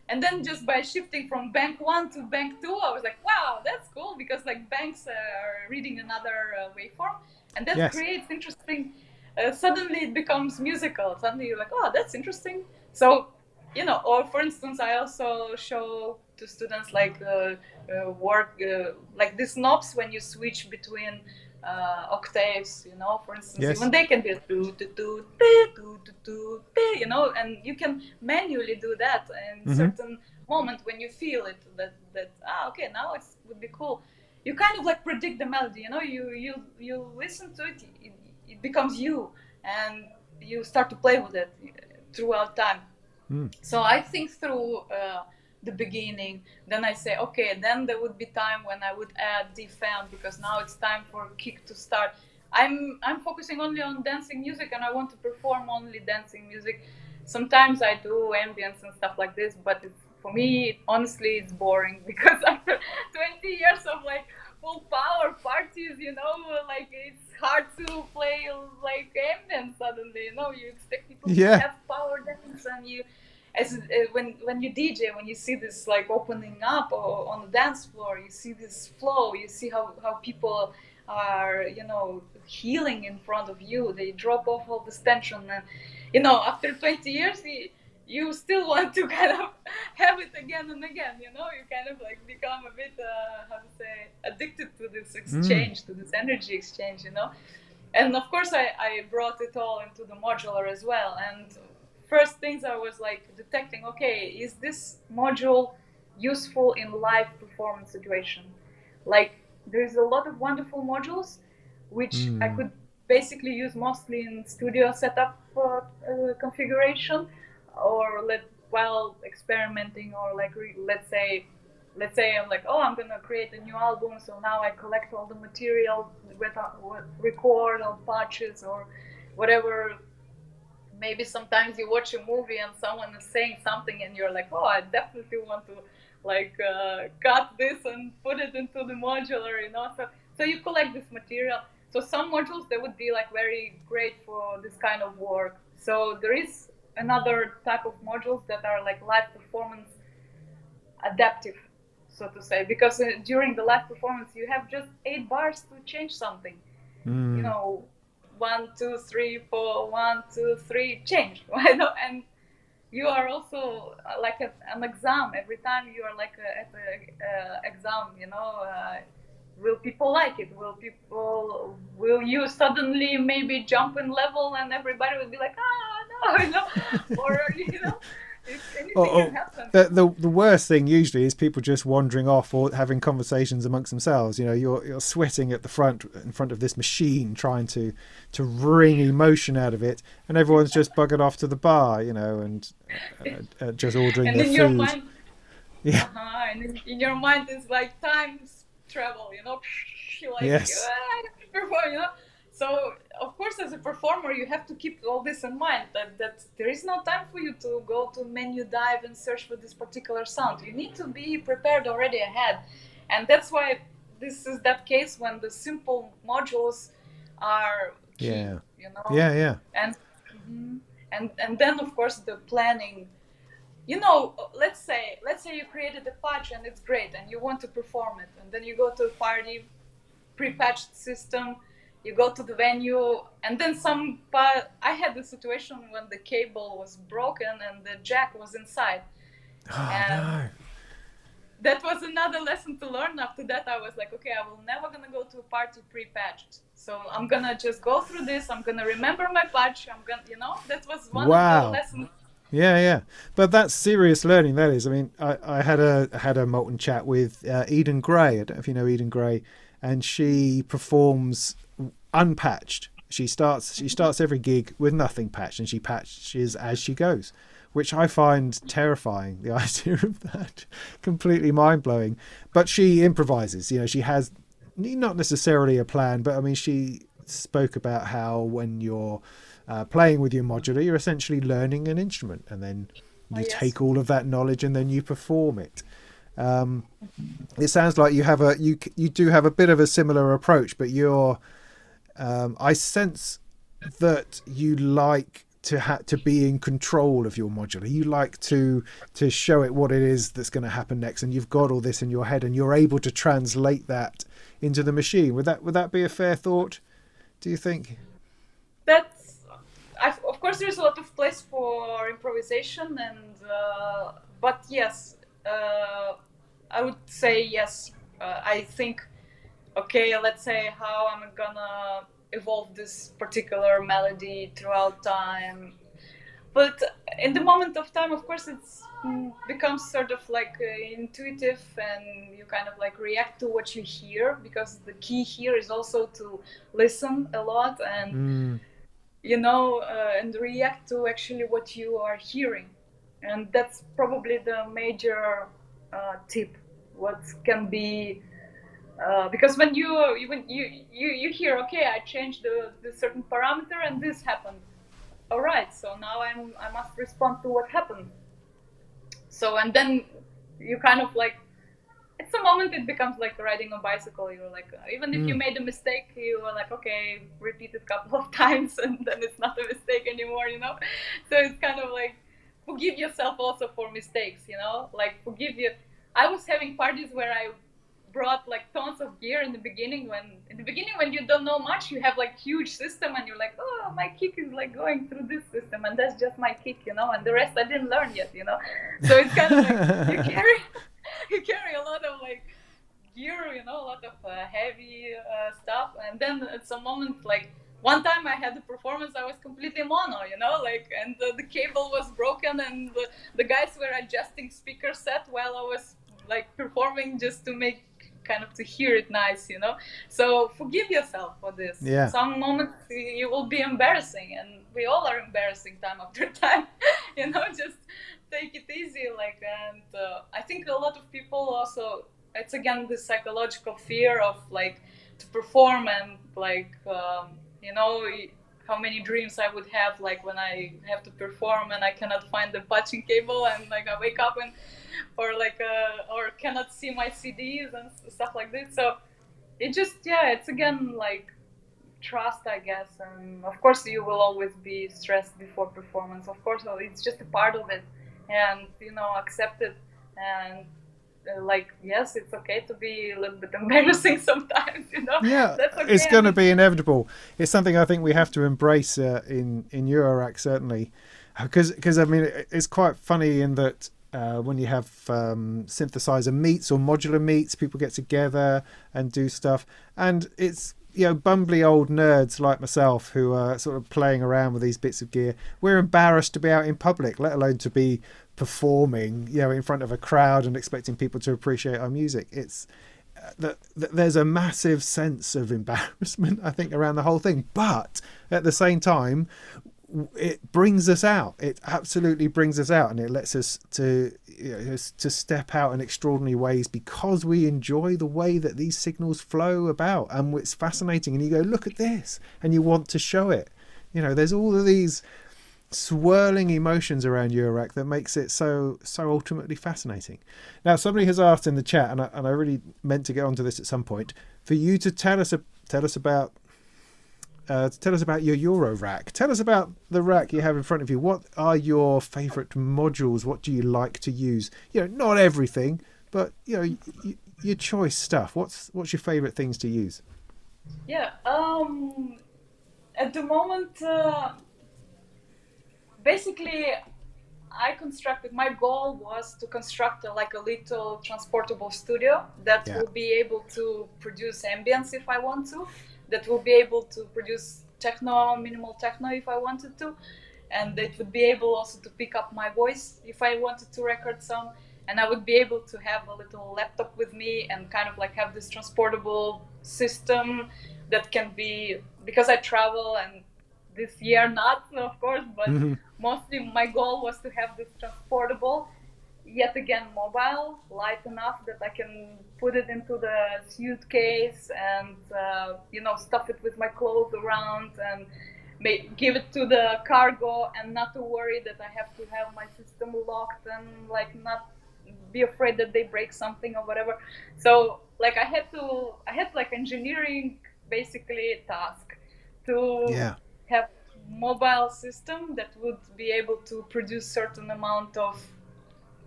And then just by shifting from bank 1 to bank 2, I was like, wow, that's cool, because banks are reading another waveform, and that creates interesting, suddenly it becomes musical. Suddenly you're like, oh, that's interesting. So, or for instance, I also show to students work, these knobs when you switch between octaves, you know, for instance.
Yes.
Even they can be a you know, and you can manually do that in certain moment when you feel it, that okay, now it would be cool. You kind of like predict the melody, you know, you listen to it, it becomes you, and you start to play with it throughout time. So I think through the beginning, then I say, okay, then there would be time when I would add defam, because now it's time for kick to start. I'm focusing only on dancing music, and I want to perform only dancing music. Sometimes I do ambience and stuff like this, but for me, honestly, it's boring, because after 20 years of like full power parties, you know, like it's hard to play like ambient suddenly, you know. You expect people to have power dance, and you, as when you DJ, when you see this like opening up on the dance floor, you see this flow, you see how people are, you know, healing in front of you. They drop off all this tension, and you know, after 20 years you still want to kind of have it again and again, you know. You kind of like become a bit how to say, addicted to this exchange, to this energy exchange, you know. And of course I brought it all into the modular as well. And first things I was like detecting, okay, is this module useful in live performance situation? Like, there's a lot of wonderful modules which I could basically use mostly in studio setup configuration, or while experimenting, or like let's say I'm like, oh, I'm gonna create a new album, so now I collect all the material, record all patches or whatever. Maybe sometimes you watch a movie and someone is saying something and you're like, oh, I definitely want to like cut this and put it into the modular, you know. So you collect this material. So some modules, they would be like very great for this kind of work. So there is another type of modules that are like live performance adaptive, so to say, because during the live performance you have just 8 bars to change something. You know, 1, 2, 3, 4, 1, 2, 3, change. And you are also like an exam. Every time you are like at an exam, you know, will people like it? Will you suddenly maybe jump in level and everybody will be like, no, you know, or, you know, if anything can happen.
The worst thing usually is people just wandering off or having conversations amongst themselves. You know, you're sweating at in front of this machine, trying to wring emotion out of it, and everyone's just buggered off to the bar, you know, and just ordering
and
their
in
food.
Your mind, and in your mind it's like time travel, you know, like,
yes.
Perform, you know. So of course, as a performer, you have to keep all this in mind, that there is no time for you to go to menu dive and search for this particular sound. You need to be prepared already ahead, and that's why this is that case when the simple modules are key, you know. And then of course the planning. You know, let's say you created a patch and it's great and you want to perform it, and then you go to a party, pre-patched system, you go to the venue, and then I had the situation when the cable was broken and the jack was inside.
No.
That was another lesson to learn. After that, I was like, okay, I will never gonna go to a party pre-patched. So I'm gonna just go through this. I'm gonna remember my patch. I'm gonna, you know, that was one of the lessons.
Yeah. But that's serious learning, that is. I mean, I had a Molten chat with Eden Gray. I don't know if you know Eden Gray, and she performs unpatched. She starts every gig with nothing patched, and she patches as she goes, which I find terrifying, the idea of that. Completely mind-blowing. But she improvises. You know, she has not necessarily a plan, but I mean, she spoke about how when you're playing with your modular, you're essentially learning an instrument, and then you take all of that knowledge and then you perform it. It sounds like you do have a bit of a similar approach, but you're I sense that you like to be in control of your modular. You like to show it what it is that's going to happen next, and you've got all this in your head, and you're able to translate that into the machine. Would that be a fair thought, do you think?
Of course, there's a lot of place for improvisation, and but yes, I would say yes. I think okay, let's say how I'm gonna evolve this particular melody throughout time. But in the moment of time, of course, it's becomes sort of like intuitive, and you kind of like react to what you hear, because the key here is also to listen a lot and and react to actually what you are hearing. And that's probably the major tip. What can be because when you hear, okay, I changed the certain parameter and this happened. All right, so now I must respond to what happened. So, and then you kind of like, it's a moment it becomes like riding a bicycle. You're like, even if you made a mistake, you are like, okay, repeat it a couple of times, and then it's not a mistake anymore. So it's kind of like, forgive yourself also for mistakes. Like, forgive you. I was having parties where I brought like tons of gear in the beginning, when you don't know much, you have like huge system, and you're like, oh, my kick is like going through this system, and that's just my kick, and the rest I didn't learn yet. So it's kind of like you carry a lot of like gear, a lot of heavy stuff, and then at some moment, like one time I had a performance, I was completely mono, like, and the cable was broken, and the guys were adjusting speaker set while I was like performing, just to make kind of to hear it nice. So forgive yourself for this.
Yeah.
Some moments you will be embarrassing, and we all are embarrassing time after time. Just take it easy, like, and I think a lot of people also, it's again the psychological fear of like to perform, and like how many dreams I would have, like when I have to perform and I cannot find the patching cable, and like I wake up and or cannot see my CDs and stuff like this. So it's again like trust, I guess. And of course you will always be stressed before performance, of course, so it's just a part of it, and accept it. And like, yes, it's okay to be a little bit embarrassing sometimes.
Yeah,
That's okay.
it's going to be inevitable. It's something I think we have to embrace in Eurorack, certainly, because I mean it's quite funny in that when you have synthesizer meets or modular meets, people get together and do stuff, and it's bumbly old nerds like myself who are sort of playing around with these bits of gear. We're embarrassed to be out in public, let alone to be performing in front of a crowd and expecting people to appreciate our music. It's that there's a massive sense of embarrassment, I think, around the whole thing, but at the same time it brings us out. It absolutely brings us out, and it lets us to step out in extraordinary ways, because we enjoy the way that these signals flow about, and it's fascinating. And you go, look at this, and you want to show it. There's all of these swirling emotions around Eurorack that makes it so ultimately fascinating. Now, somebody has asked in the chat, and I really meant to get onto this at some point, for you to tell us about your Eurorack. Tell us about the rack you have in front of you. What are your favourite modules? What do you like to use? Not everything, but your choice stuff. What's your favourite things to use?
Yeah. At the moment, basically, my goal was to construct a little transportable studio that will be able to produce ambience if I want to, that will be able to produce minimal techno if I wanted to, and it would be able also to pick up my voice if I wanted to record some, and I would be able to have a little laptop with me and kind of like have this transportable system that can be, because I travel, and this year not, of course, but mostly my goal was to have this transportable, yet again mobile, light enough that I can put it into the suitcase and stuff it with my clothes around, and give it to the cargo, and not to worry that I have to have my system locked, and like not be afraid that they break something or whatever. So like I had like engineering basically task to have mobile system that would be able to produce certain amount of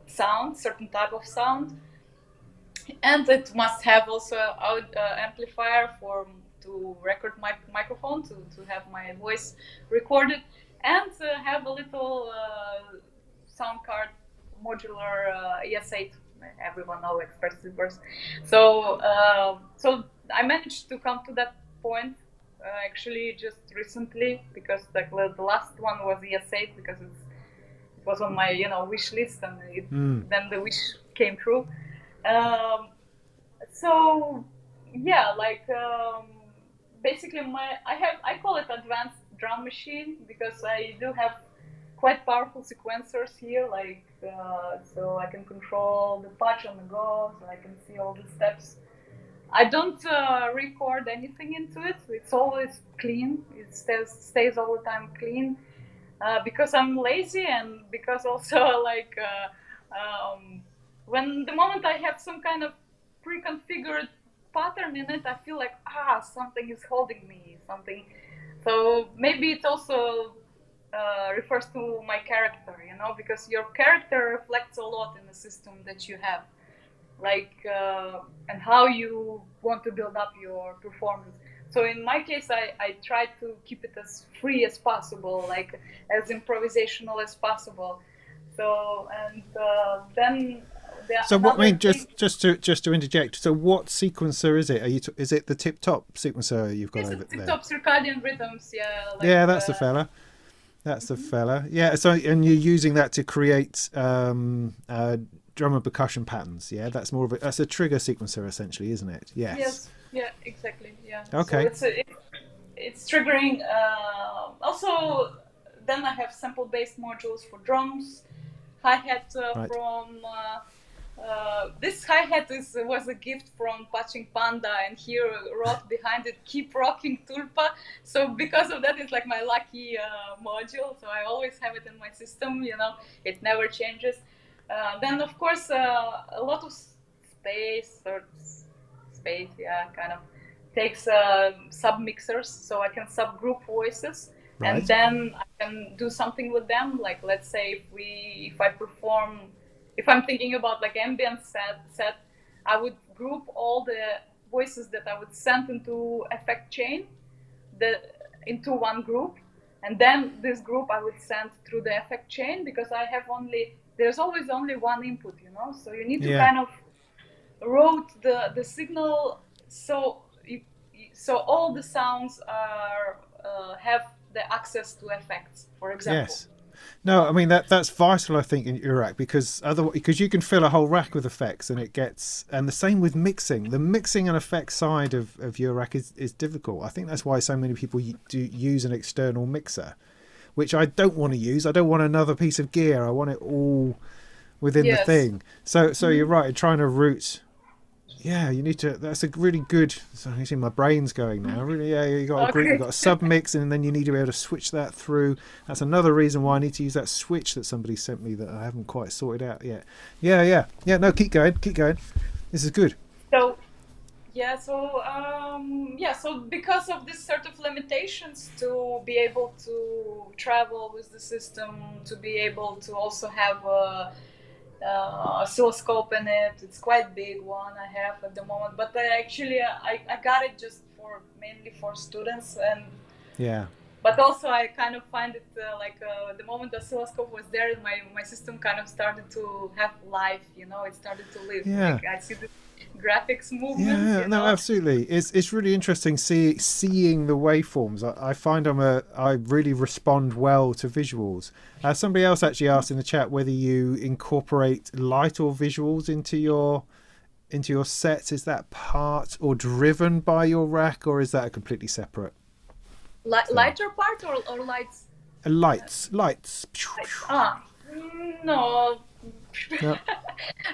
sound, certain type of sound, and it must have also amplifier to record my microphone, to have my voice recorded, and have a little sound card, modular ES8. Everyone knows expressive burst. So I managed to come to that point actually just recently, because like the last one was ES8, because it was on my wish list, and then the wish came true. So yeah, like basically I call it advanced drum machine, because I do have quite powerful sequencers here, like so I can control the patch on the go, so I can see all the steps. I don't record anything into it. It's always clean. It stays all the time clean, because I'm lazy, and because also like when the moment I have some kind of pre-configured pattern in it, I feel like something is holding me, something. So maybe it also refers to my character, because your character reflects a lot in the system that you have, like and how you want to build up your performance. So in my case, I try to keep it as free as possible, like as improvisational as possible. So and then
so what I mean, just to interject. So what sequencer is it? Is it the Tip Top sequencer you've got over there?
Tip Top circadian rhythms, yeah. Like,
yeah, that's the fella. That's the fella. Yeah. So and you're using that to create drum and percussion patterns. Yeah, that's that's a trigger sequencer essentially, isn't it? Yes.
Yes. Yeah. Exactly. Yeah.
Okay.
So it's triggering. Also, then I have sample-based modules for drums. Hi-hat
Right.
from this hi-hat was a gift from Patching Panda, and he wrote behind it "Keep rocking Tulpa." So because of that, it's like my lucky module. So I always have it in my system. It never changes. Then of course a lot of space, kind of takes sub-mixers, so I can subgroup voices.
Right.
And then I can do something with them. Like, let's say if I'm thinking about like ambient set, I would group all the voices that I would send into effect chain into one group, and then this group I would send through the effect chain, because there's always only one input, so you need to kind of route the signal so all the sounds have the access to effects, for example.
Yes. No, I mean that's vital, I think, in Eurorack, because you can fill a whole rack with effects, and the same with mixing. The mixing and effects side of Eurorack is difficult. I think that's why so many people do use an external mixer, which I don't want to use. I don't want another piece of gear. I want it all within the thing. So you're right, trying to route. Yeah, you need to. That's a really good. So you see my brain's going now. Really, yeah. You got a group. You got a sub mix, and then you need to be able to switch that through. That's another reason why I need to use that switch that somebody sent me that I haven't quite sorted out yet. Yeah. No, keep going. This is good.
So because of this sort of limitations to be able to travel with the system, to be able to also have a oscilloscope in it. It's quite big one I have at the moment, but I got it just mainly for students, and but also I kind of find it the moment the oscilloscope was there, my system kind of started to have life. It started to live. Like, I see the graphics movement.
No, absolutely. It's really interesting seeing the waveforms. I find I really respond well to visuals. Somebody else actually asked in the chat whether you incorporate light or visuals into your sets. Is that part or driven by your rack, or is that completely separate?
Lighter part or lights?
Lights.
No.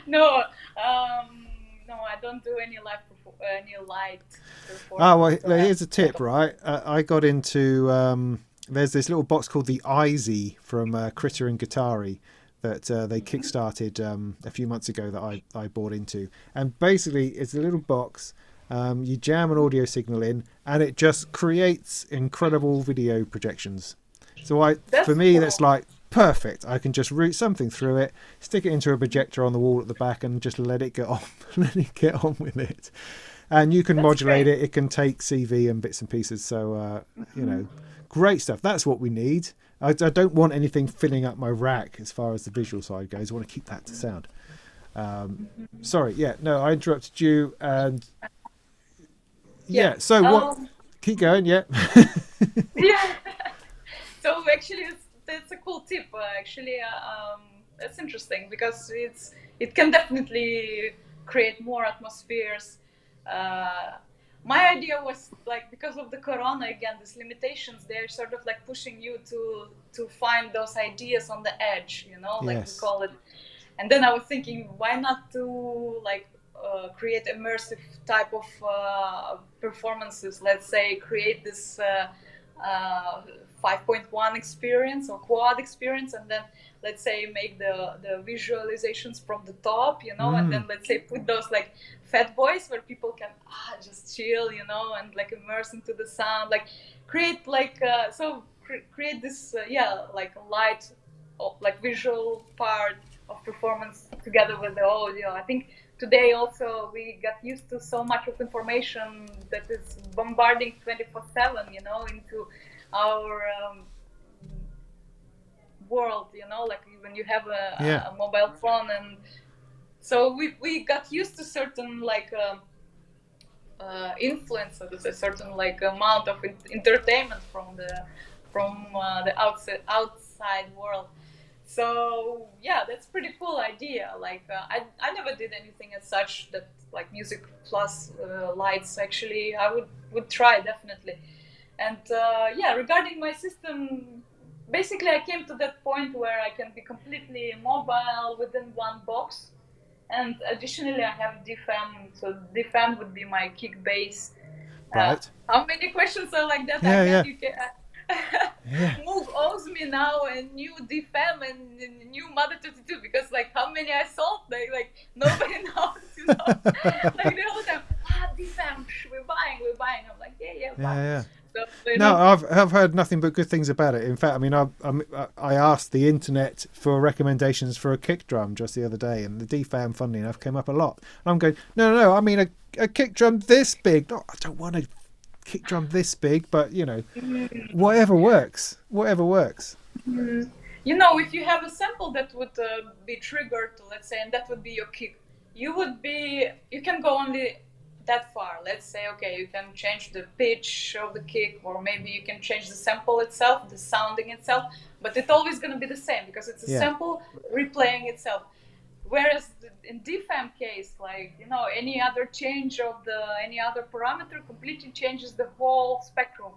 No. No, I don't do any light performance.
Well, here's a tip, right? I got into there's this little box called the IZY from Critter and Guitari that they kickstarted a few months ago that I bought into, and basically it's a little box. You jam an audio signal in, and it just creates incredible video projections. So that's like perfect. I can just route something through it, stick it into a projector on the wall at the back, and just let it get on with it. And you can modulate it. It can take CV and bits and pieces. So great stuff. That's what we need. I don't want anything filling up my rack as far as the visual side goes. I want to keep that to sound. Sorry, I interrupted you. And Yeah. So what?
Um,
Keep going. Yeah.
yeah. So actually, that's a cool tip. Actually, that's interesting because it can definitely create more atmospheres. Uh, my idea was like because of the corona again, these limitations, they're sort of like pushing you to find those ideas on the edge, like we
Yes.
call it. And then I was thinking, why not do like create immersive type of performances? Let's say create this 5.1 experience or quad experience, and then let's say make the visualizations from the top, and then let's say put those like fat boys where people can just chill, and like immerse into the sound, like create like create this like a light, like visual part of performance together with the audio. I think today also we got used to so much of information that is bombarding 24/7, into our world, like when you have
Yeah.
a mobile phone. And so we got used to certain like influence, so there's a certain like amount of entertainment from the outside world. So yeah, that's pretty cool idea. Like I never did anything as such that like music plus lights. Actually, I would try definitely. And yeah, regarding my system, basically I came to that point where I can be completely mobile within one box. And additionally, I have DFM, so DFM would be my kick bass.
Right.
How many questions are like that? I
Yeah.
bet
Yeah.
you can.
Yeah.
Moog owes me now a new DFM and a new Mother 32 because like how many I sold, like nobody knows. Like the whole time, DFM, we're buying. I'm like, yeah,
Yeah.
buy.
Yeah.
So
No, I've heard nothing but good things about it. In fact, I mean, I asked the internet for recommendations for a kick drum just the other day, and the DFAM, funnily enough, came up a lot. And I'm going, no. I mean, a kick drum this big. No, I don't want a kick drum this big, but whatever works. Whatever works.
if you have a sample that would be triggered, let's say, and that would be your kick, you can go only that far. Let's say, okay, you can change the pitch of the kick, or maybe you can change the sample itself, the sounding itself, but it's always going to be the same because it's a sample replaying itself. Whereas in DFAM case, like, any other change of any other parameter completely changes the whole spectrum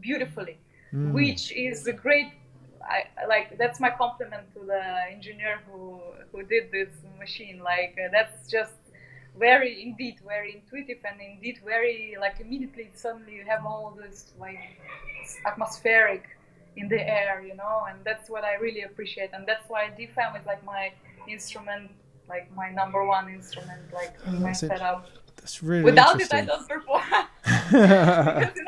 beautifully, which is a great. That's my compliment to the engineer who did this machine. Like that's just very intuitive, and indeed very like immediately suddenly you have all this like atmospheric in the air, and that's what I really appreciate, and that's why DFAM is like my instrument, like my number one instrument, like in my setup.
That's really
Without
interesting.
it, I don't perform. Because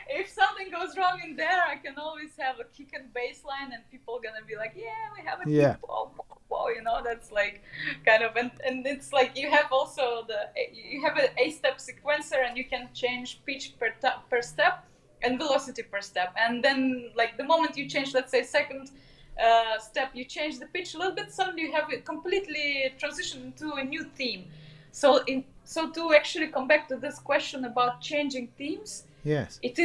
if something goes wrong in there, I can always have a kick and bass line, and people are gonna be like, "Yeah, we have a kick, whoa, that's like kind of, and it's like you have also you have an A-step sequencer, and you can change pitch per step and velocity per step, and then like the moment you change, let's say second step, you change the pitch a little bit, suddenly you have it completely transition into a new theme. So to actually come back to this question about changing themes,
yes,
it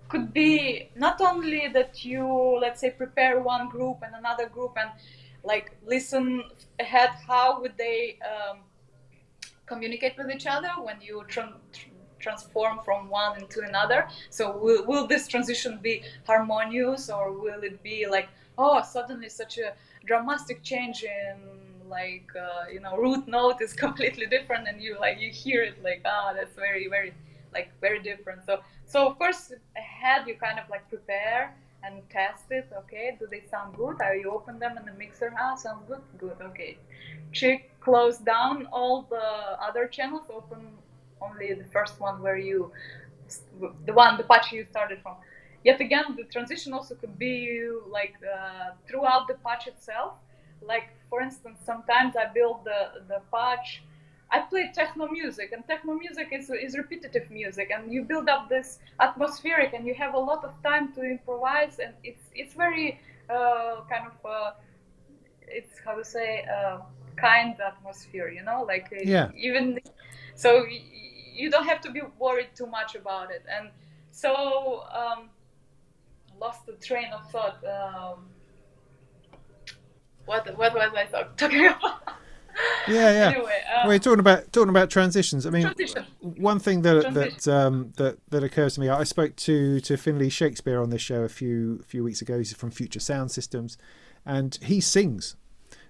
could be not only that you, let's say, prepare one group and another group and like listen ahead how would they communicate with each other when you transform from one into another. So will this transition be harmonious, or will it be like, suddenly such a dramatic change in like root note is completely different, and you hear it like, that's very very like very different. So of course ahead you kind of like prepare and test it. Okay, do they sound good? You open them in the mixer. Sounds good. Okay, close down all the other channels, open only the first one where the patch you started from. Yet again, the transition also could be like throughout the patch itself. Like for instance, sometimes I build the patch. I play techno music, and techno music is repetitive music, and you build up this atmospheric, and you have a lot of time to improvise, and it's very kind of it's how to say kind atmosphere, like even so you don't have to be worried too much about it. And so lost the train of thought. What was I talking about?
Yeah.
Anyway,
we're talking about transitions. I mean,
transition.
one thing that occurs to me, I spoke to Finlay Shakespeare on this show a few weeks ago. He's from Future Sound Systems, and he sings.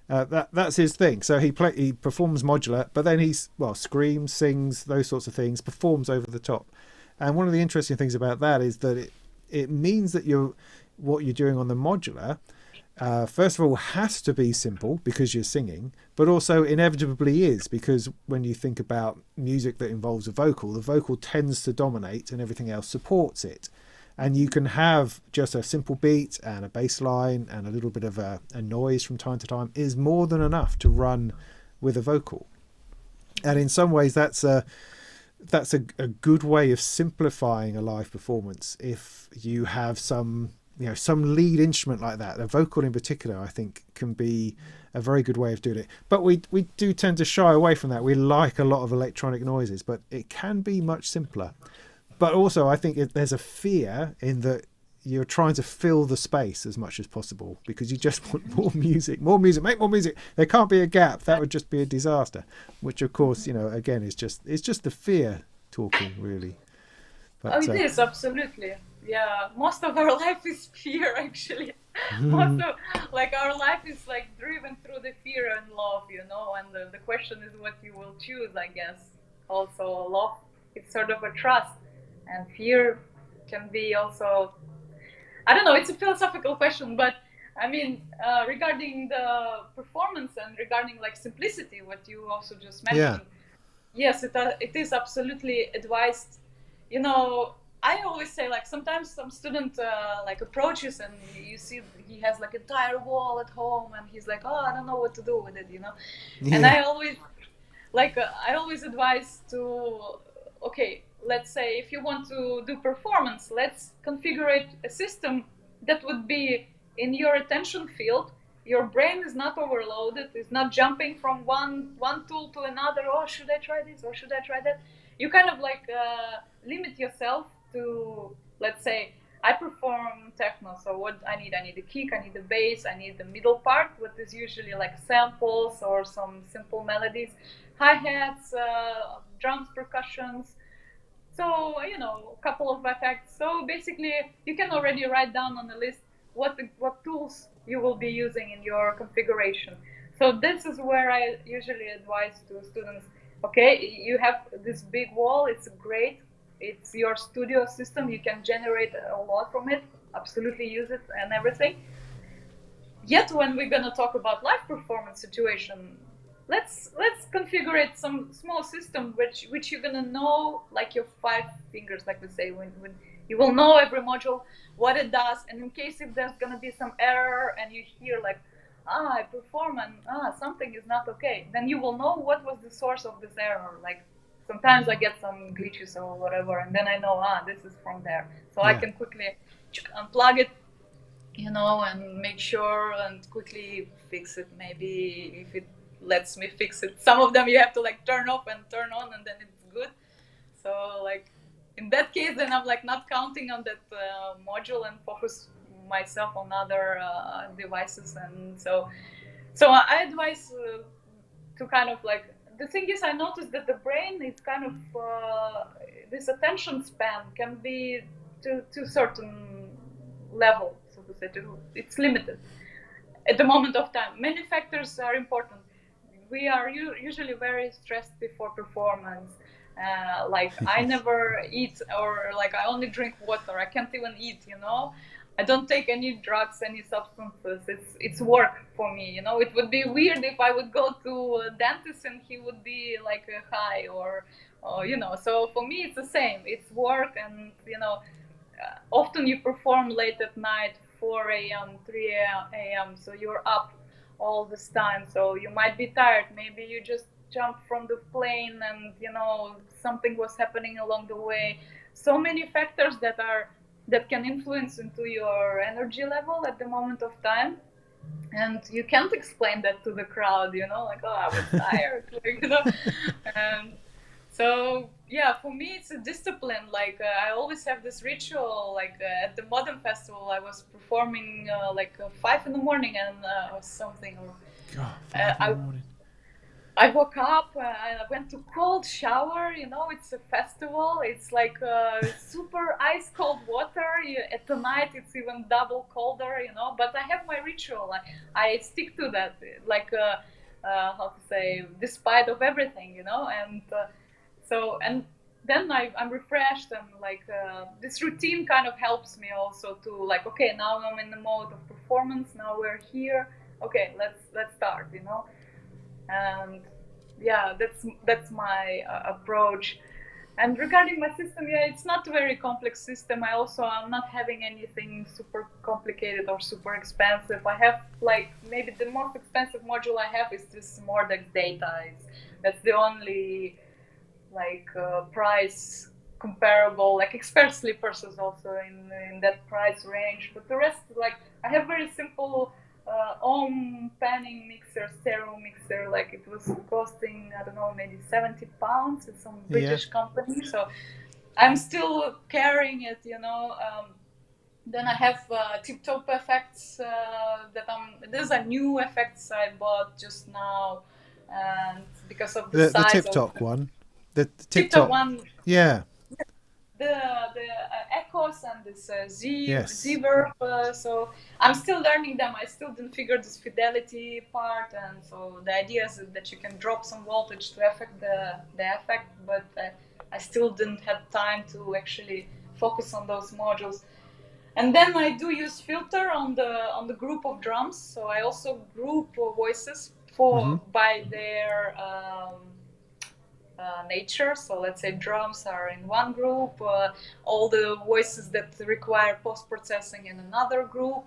That's his thing. So he performs modular, but then screams, sings, those sorts of things, performs over the top. And one of the interesting things about that is that it means that what you're doing on the modular, first of all, has to be simple because you're singing, but also inevitably is, because when you think about music that involves a vocal, the vocal tends to dominate and everything else supports it. And you can have just a simple beat and a bass line and a little bit of a noise from time to time is more than enough to run with a vocal. And in some ways that's a good way of simplifying a live performance. If you have some lead instrument like that, a vocal in particular, I think can be a very good way of doing it. But we do tend to shy away from that. We like a lot of electronic noises, but it can be much simpler. But also, I think there's a fear in that you're trying to fill the space as much as possible because you just want more music, make more music. There can't be a gap. That would just be a disaster, which of course, again, it's just the fear talking, really. But,
it is, absolutely. Yeah, most of our life is fear, actually. Most of, our life is driven through the fear and love, and the question is what you will choose, I guess. Also, love is sort of a trust. And fear can be also, I don't know, it's a philosophical question, but I mean, regarding the performance and regarding simplicity, what you also just mentioned, yes, it is absolutely advised. I always say, sometimes some student approaches and you see he has entire wall at home and he's like, oh, I don't know what to do with it, Yeah. And I always advise to, okay, let's say if you want to do performance, let's configure a system that would be in your attention field. Your brain is not overloaded, it's not jumping from one tool to another. Oh, should I try this or should I try that? You kind of limit yourself to, let's say, I perform techno, so what I need a kick, I need a bass, I need the middle part, what is usually samples or some simple melodies, hi-hats, drums, percussions. So, a couple of effects. So basically, you can already write down on the list what tools you will be using in your configuration. So this is where I usually advise to students, okay, you have this big wall, it's great. It's your studio system, you can generate a lot from it, absolutely use it and everything. Yet when we're gonna talk about live performance situation, let's configure it some small system which you're gonna know your 5 fingers, we say, when you will know every module what it does, and in case if there's gonna be some error and you hear I perform and something is not okay, then you will know what was the source of this error. Sometimes I get some glitches or whatever, and then I know this is from there, so I can quickly unplug it, and make sure and quickly fix it, maybe if it lets me fix it. Some of them you have to turn off and turn on and then it's good. So in that case, then I'm not counting on that module and focus myself on other devices. And so I advise to kind of the thing is, I noticed that the brain is kind of this attention span can be to a certain level, so to say, it's limited at the moment of time. Many factors are important. We are usually very stressed before performance. I never eat, or I only drink water. I can't even eat, I don't take any drugs, any substances. It's work for me, It would be weird if I would go to a dentist and he would be high or So for me, it's the same. It's work, and often you perform late at night, 4 a.m., 3 a.m. So you're up all this time. So you might be tired. Maybe you just jumped from the plane and something was happening along the way. So many factors that can influence into your energy level at the moment of time, and you can't explain that to the crowd, I was tired, And So yeah, for me it's a discipline. Like I always have this ritual. Like at the Modern Festival, I was performing 5 in the morning and or something. Or
God,
uh,
5 in the
I
morning.
I woke up. I went to cold shower. You know, it's a festival. It's like super ice cold water. At the night, it's even double colder. You know, but I have my ritual. I stick to that. Like how to say, despite of everything. You know, and and then I'm refreshed, and like this routine kind of helps me also to like, okay, now I'm in the mode of performance. Now we're here. Okay, let's start. You know, and yeah, that's my approach. And regarding my system, yeah, it's not a very complex system. I'm not having anything super complicated or super expensive. I have like maybe the most expensive module I have is this Mordex data. That's the only like price comparable. Like expert slippers is also in that price range, but the rest, like I have very simple ohm panning mixer, stereo mixer. Like it was costing, I don't know, maybe £70. It's some
Yeah.
British company, so I'm still carrying it, you know. Then I have tip top effects these are new effects I bought just now, and because of the
The
size
tip
of
top one. The tip
tip top
top.
one,
Yeah.
the Echoes and this
Yes.
Verb. So I'm still learning them. I still didn't figure this fidelity part, and so the idea is that you can drop some voltage to affect the effect, but I still didn't have time to actually focus on those modules. And then I do use filter on the group of drums. So I also group voices
Mm-hmm.
by their nature. So let's say drums are in one group, all the voices that require post processing in another group,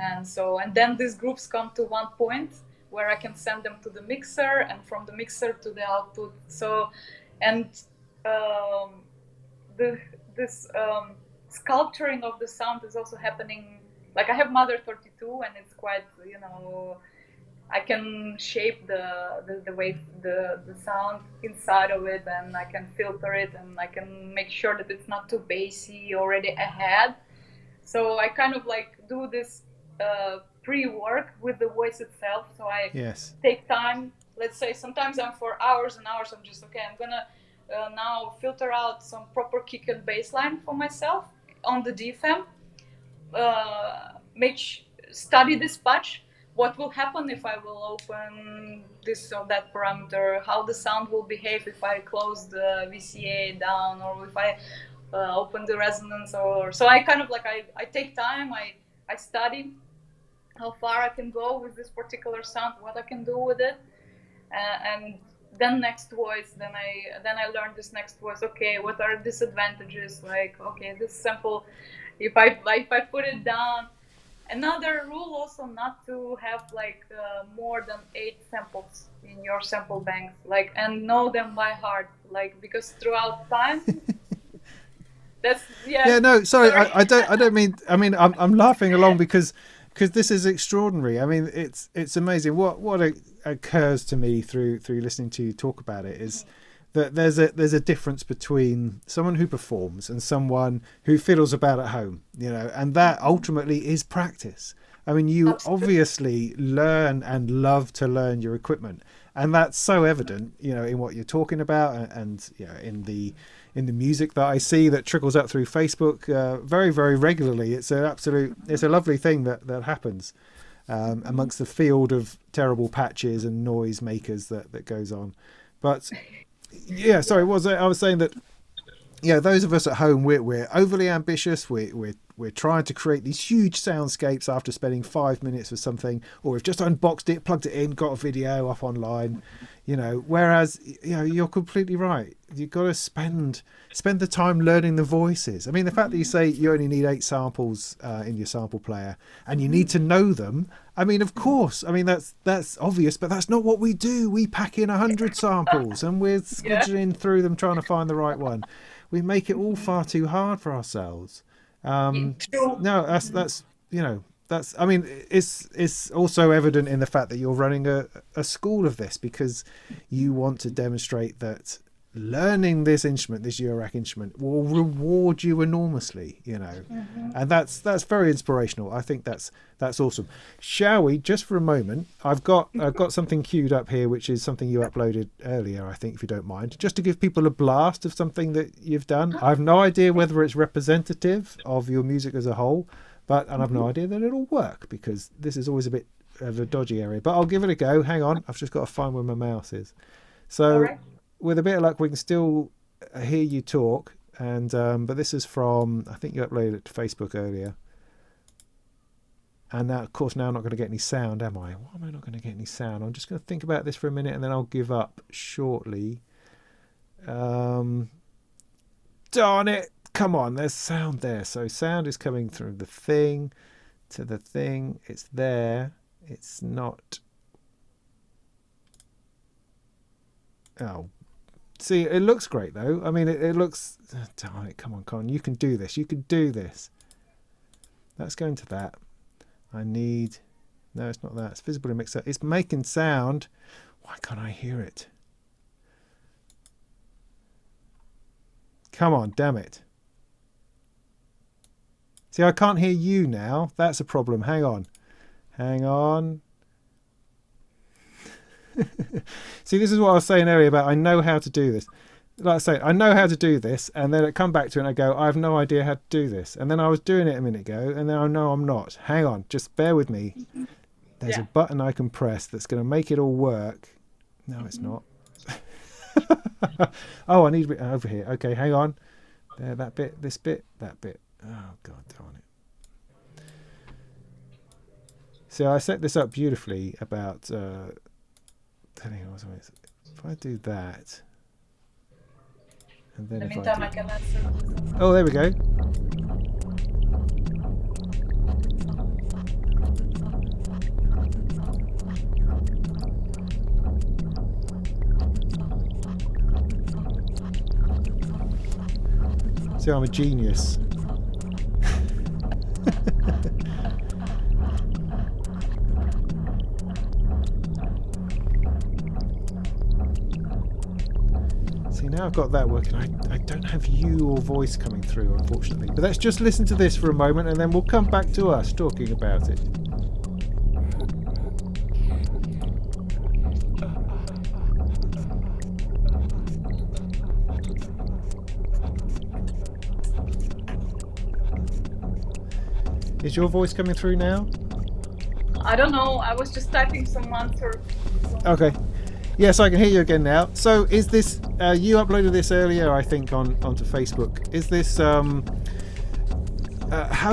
and then these groups come to one point where I can send them to the mixer, and from the mixer to the output. So, and um, the this sculpturing of the sound is also happening. Like I have Mother 32, and it's quite, you know, I can shape the way the sound inside of it, and I can filter it, and I can make sure that it's not too bassy already ahead. So I kind of like do this pre-work with the voice itself. So I
Yes.
take time. Let's say sometimes I'm for hours and hours. I'm just okay. I'm gonna now filter out some proper kick and bass line for myself on the DFM. Make study this patch. What will happen if I will open this or that parameter? How the sound will behave if I close the VCA down, or if I open the resonance? Or so I kind of like I take time. I study how far I can go with this particular sound, what I can do with it, and then next voice. Then I learn this next voice. Okay, what are disadvantages? Like okay, this sample, if I put it down. Another rule also not to have like more than 8 samples in your sample banks, like, and know them by heart, like, because throughout time, that's
Yeah,
yeah.
no, sorry,
Sorry.
I don't mean. I mean, I'm laughing along because this is extraordinary. I mean, it's amazing. What occurs to me through listening to you talk about it is that there's a difference between someone who performs and someone who fiddles about at home. You know, and that ultimately is practice. I mean, you
Absolutely.
obviously learn and love to learn your equipment, and that's so evident, you know, in what you're talking about, and you know, in the music that I see that trickles out through Facebook very, very regularly. It's a lovely thing that happens amongst the field of terrible patches and noise makers that goes on. But yeah, sorry, I was saying that yeah, those of us at home, we're overly ambitious. We're trying to create these huge soundscapes after spending 5 minutes with something, or we've just unboxed it, plugged it in, got a video up online, you know. Whereas, you know, you're completely right. You've got to spend the time learning the voices. I mean, the fact that you say you only need 8 samples in your sample player, and you need to know them. I mean, of course. I mean, that's obvious, but that's not what we do. We pack in 100 samples, and we're
Yeah.
squidging through them trying to find the right one. We make it all far too hard for ourselves.
True.
No, that's you know, that's, I mean, it's also evident in the fact that you're running a school of this, because you want to demonstrate that learning this instrument, this Eurorack instrument, will reward you enormously, you know. And that's very inspirational. I think that's awesome. Shall we, just for a moment, I've got something queued up here, which is something you uploaded earlier, I think, if you don't mind, just to give people a blast of something that you've done. I have no idea whether it's representative of your music as a whole, and I've no idea that it'll work, because this is always a bit of a dodgy area, but I'll give it a go. Hang on, I've just got to find where my mouse is. So with a bit of luck, we can still hear you talk, and but this is from, I think you uploaded it to Facebook earlier. And now, of course, now I'm not going to get any sound, am I? Why am I not going to get any sound? I'm just going to think about this for a minute, and then I'll give up shortly. Darn it! Come on, there's sound there. So sound is coming through the thing to the thing. It's there. It's not. Oh. See, it looks great, though. I mean, it looks... Oh, darn it, come on, Con. You can do this. You can do this. Let's go into that. I need... No, it's not that. It's visible in mixer. It's making sound. Why can't I hear it? Come on, damn it. See, I can't hear you now. That's a problem. Hang on. Hang on. See, this is what I was saying earlier about I know how to do this. Like I say, I know how to do this, and then I come back to it and I go, I have no idea how to do this. And then I was doing it a minute ago, and then I know I'm not. Hang on, just bear with me. There's a button I can press that's going to make it all work. No, it's not. Oh, I need it over here. Okay, hang on. There, that bit, this bit, that bit. Oh, God darn it. So I set this up beautifully about... if I do that, and then if I do... Oh, there we go. See, I'm a genius. See, now I've got that working. I don't have your voice coming through, unfortunately. But let's just listen to this for a moment, and then we'll come back to us talking about it. Is your voice coming through now?
I don't know. I was just typing some answers.
Okay. Yes, I can hear you again now. So is this, you uploaded this earlier, I think, onto Facebook. Is this, how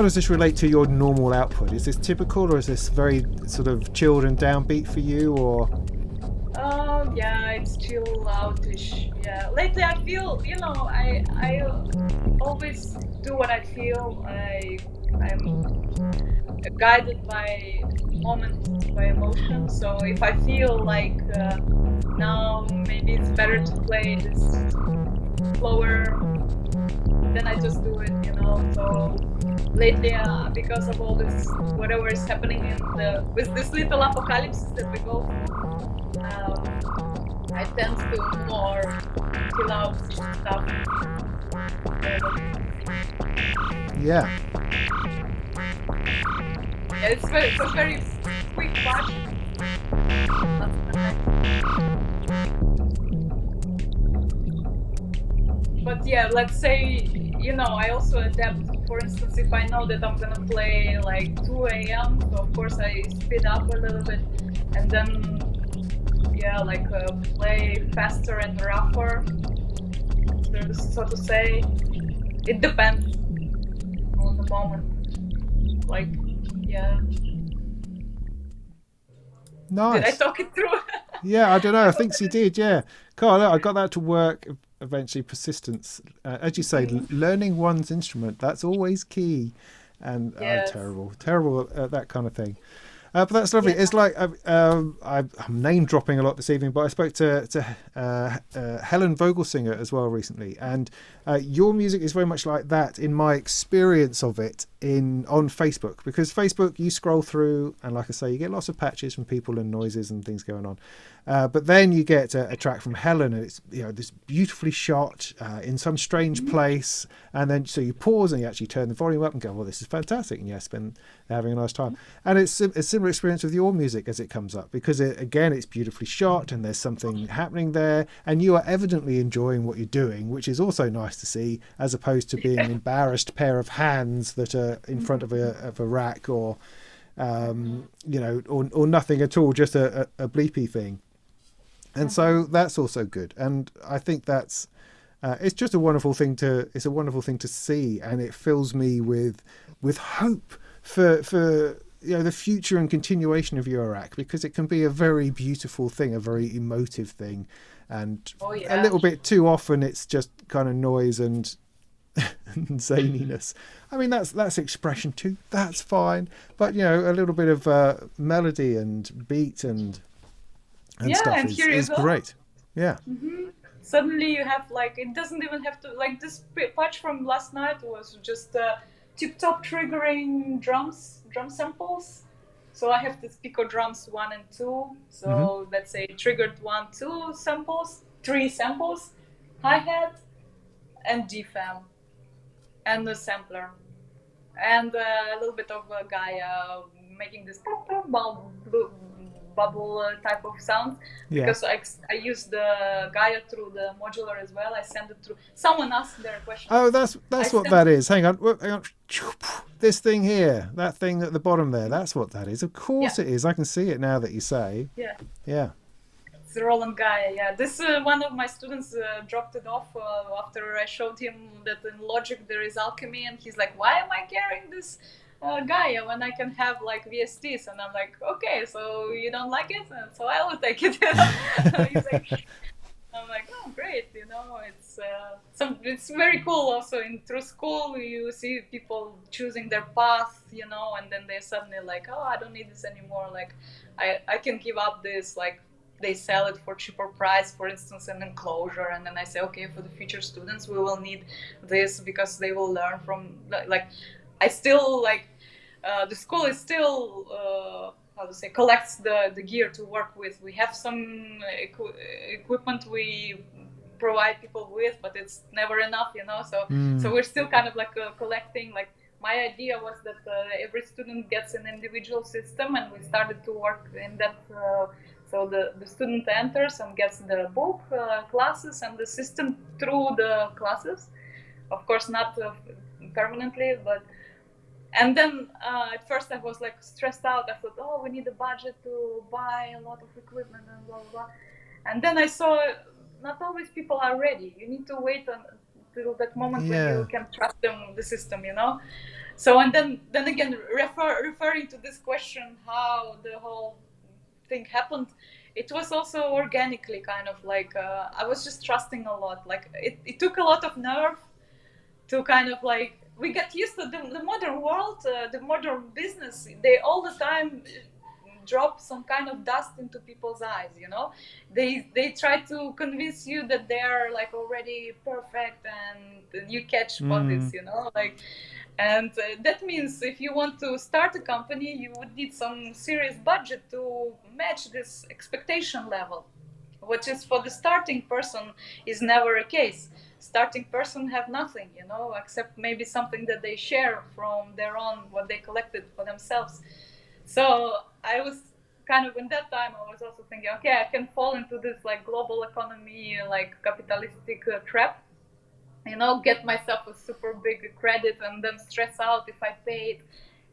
does this relate to your normal output? Is this typical, or is this very sort of chilled and downbeat for you, or?
Yeah, it's chill outish. Yeah. Lately I feel, I always do what I feel. I'm guided by moment, by emotion. So if I feel like now maybe it's better to play this slower, then I just do it, So lately, because of all this, whatever is happening with this little apocalypse that we go through, I tend to more chill out stuff.
Yeah.
Yeah, it's a very quick patch. But yeah, let's say, I also adapt. For instance, if I know that I'm gonna play like 2 a.m., so of course I speed up a little bit, and then play faster and rougher, so to say. It depends on the moment.
Nice.
Did I talk it through?
Yeah, I don't know. I think she did. Yeah. Cool. I got that to work. Eventually, persistence. As you say, learning one's instrument, that's always key. And
yes.
Terrible at that kind of thing. But that's lovely.
Yeah.
It's like I'm name dropping a lot this evening, but I spoke to Helen Vogelsinger as well recently, and your music is very much like that in my experience of it on Facebook, because Facebook, you scroll through and, like I say, you get lots of patches from people and noises and things going on. But then you get a track from Helen, and it's, you know, this beautifully shot in some strange place, and then so you pause and you actually turn the volume up and go, well, this is fantastic, and yes, been having a nice time. And it's a similar experience with your music as it comes up, because again, it's beautifully shot and there's something happening there, and you are evidently enjoying what you're doing, which is also nice to see, as opposed to being an embarrassed pair of hands that are in front of a rack, or you know, or nothing at all, just a bleepy thing. And so that's also good, and I think that's it's just a wonderful thing to see, and it fills me with hope for you know, the future and continuation of Eurorack, because it can be a very beautiful thing, a very emotive thing, and a little bit too often it's just kind of noise and zaniness. I mean, that's expression too, that's fine, but you know, a little bit of melody and beat and stuff is great. Yeah.
Suddenly you have, like, it doesn't even have to, like, this patch from last night was just tip-top triggering drum samples. So I have the Pico drums 1 and 2. So let's say triggered 1, 2 samples, 3 samples, hi-hat and DFM and the sampler. And a little bit of Gaia making this bubble type of sound, because I use the Gaia through the modular as well. I send it through. Someone asked their question.
Oh, that's what that is. Hang on. This thing here, that thing at the bottom there, that's what that is. Of course it is. I can see it now that you say. Yeah.
It's the Roland Gaia. Yeah, this one of my students dropped it off after I showed him that in Logic there is alchemy, and he's like, "Why am I carrying this Gaia when I can have like VSTs?" And I'm like, "Okay, so you don't like it, and so I will take it." He's like, I'm like, "Oh, great!" You know, it's very cool. Also, through school, you see people choosing their path, you know, and then they're suddenly like, "Oh, I don't need this anymore. Like, I can give up this." Like, they sell it for cheaper price, for instance, an enclosure, and then I say, "Okay, for the future students, we will need this because they will learn from like." I still like the school is still collects the gear to work with. We have some equipment we provide people with, but it's never enough, you know. So we're still kind of like collecting. Like, my idea was that every student gets an individual system, and we started to work in that. So the student enters and gets the book, classes, and the system through the classes. Of course, not permanently, but. And then at first I was like stressed out. I thought, "Oh, we need a budget to buy a lot of equipment and blah, blah, blah." And then I saw not always people are ready. You need to wait until that moment when you can trust them, the system, you know. So, and then again, referring to this question, how the whole thing happened, it was also organically kind of like, I was just trusting a lot. Like, it took a lot of nerve to kind of like, we get used to the modern world, the modern business. They all the time drop some kind of dust into people's eyes, you know. They try to convince you that they are like already perfect and you catch bodies, you know, like. And that means if you want to start a company, you would need some serious budget to match this expectation level, which is for the starting person is never a case. Starting person have nothing, you know, except maybe something that they share from their own, what they collected for themselves. So I was kind of, in that time, I was also thinking, okay, I can fall into this like global economy, like capitalistic trap, you know, get myself a super big credit and then stress out if I pay it.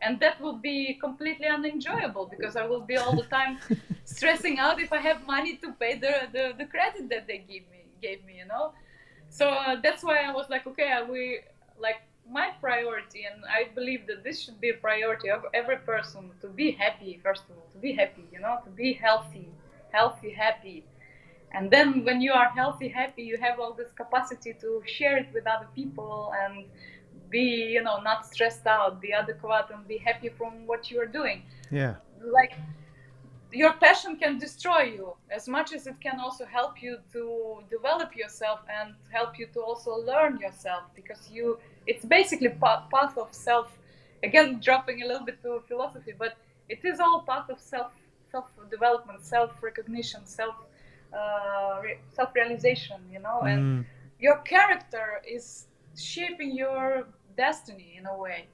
And that will be completely unenjoyable, because I will be all the time stressing out if I have money to pay the credit that they gave me, you know. So that's why I was like, okay, my priority, and I believe that this should be a priority of every person, to be happy, first of all, to be happy, you know, to be healthy, happy. And then when you are healthy, happy, you have all this capacity to share it with other people and be, you know, not stressed out, be adequate and be happy from what you are doing.
Yeah.
like your passion can destroy you as much as it can also help you to develop yourself and help you to also learn yourself, because it's basically path of self, again dropping a little bit to philosophy, but it is all part of self development, self recognition, self realization, and
Mm.
your character is shaping your destiny in a way,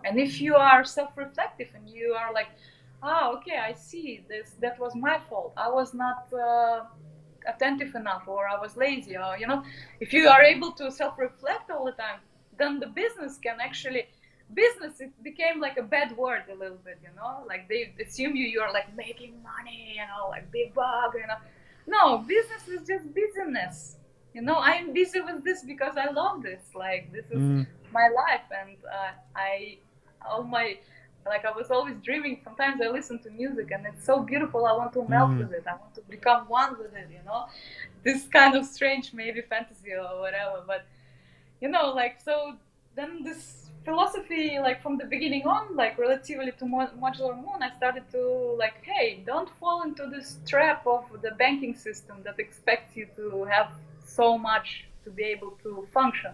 and if you are self reflective and you are like, okay, I see this. That was my fault. I was not attentive enough, or I was lazy, or if you are able to self-reflect all the time, then the business can actually. Business, it became like a bad word a little bit, like they assume you're like making money, like big bug, No, business is just business. I'm busy with this because I love this. Like this is
Mm.
my life, and all my like I was always dreaming. Sometimes I listen to music and it's so beautiful. I want to melt
Mm.
with it. I want to become one with it. This kind of strange, maybe fantasy or whatever. But like so. Then this philosophy, like from the beginning on, like relatively to Modular Moon, I started to like, hey, don't fall into this trap of the banking system that expects you to have so much to be able to function.